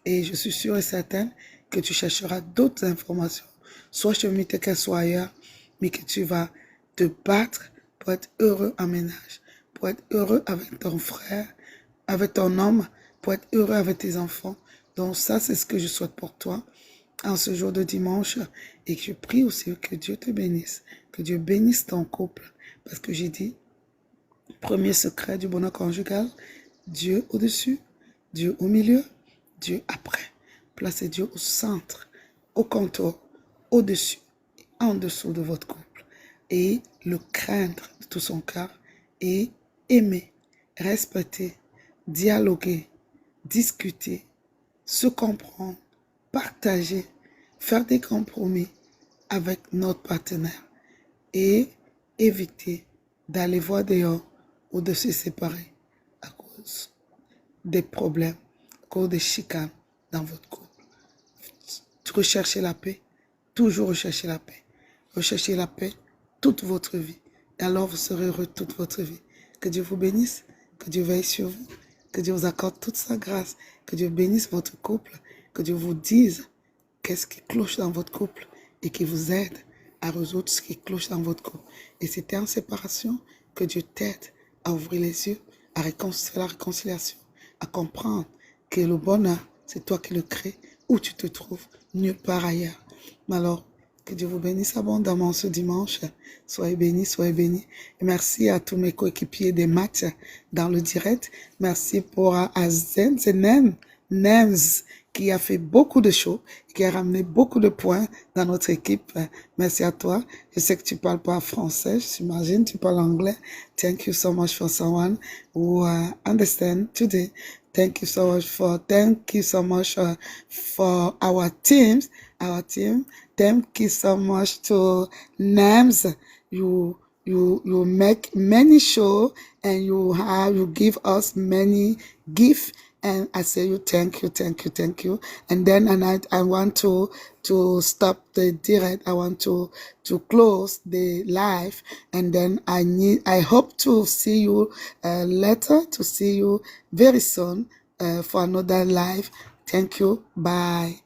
Speaker 1: Et je suis sûre et certaine que tu chercheras d'autres informations, soit chez Miteker, soit ailleurs, mais que tu vas te battre pour être heureux en ménage, pour être heureux avec ton frère, avec ton homme, pour être heureux avec tes enfants. Donc ça, c'est ce que je souhaite pour toi en ce jour de dimanche. Et je prie aussi que Dieu te bénisse, que Dieu bénisse ton couple. Parce que j'ai dit, premier secret du bonheur conjugal, Dieu au-dessus, Dieu au milieu, Dieu après. Placez Dieu au centre, au contour, au-dessus, en dessous de votre couple. Et le craindre de tout son cœur et aimer, respecter, dialoguer, discuter, se comprendre, partager, faire des compromis avec notre partenaire et éviter d'aller voir dehors ou de se séparer à cause des problèmes, à cause des chicanes dans votre couple. Recherchez la paix, toujours recherchez la paix. Recherchez la paix toute votre vie. Et alors vous serez heureux toute votre vie. Que Dieu vous bénisse, que Dieu veille sur vous, que Dieu vous accorde toute sa grâce, que Dieu bénisse votre couple, que Dieu vous dise qu'est-ce qui cloche dans votre couple et qui vous aide à résoudre ce qui cloche dans votre couple. Et si tu es en séparation, que Dieu t'aide à ouvrir les yeux, à faire la réconciliation, à comprendre que le bonheur, c'est toi qui le crées, où tu te trouves, nulle part ailleurs. Mais alors, que Dieu vous bénisse abondamment ce dimanche. Soyez bénis, soyez bénis. Et merci à tous mes coéquipiers des matchs dans le direct. Merci pour Azen, c'est Nems, qui a fait beaucoup de shows, qui a ramené beaucoup de points dans notre équipe. Merci à toi. Je sais que tu parles pas français, j'imagine, tu parles anglais. Thank you so much for someone who understand today. Thank you so much for our team. Thank you so much to Nams. You make many shows and you give us many gifts. And I say you thank you. And then I want to stop the direct. I want to close the live. And then I hope to see you later, to see you very soon for another live. Thank you. Bye.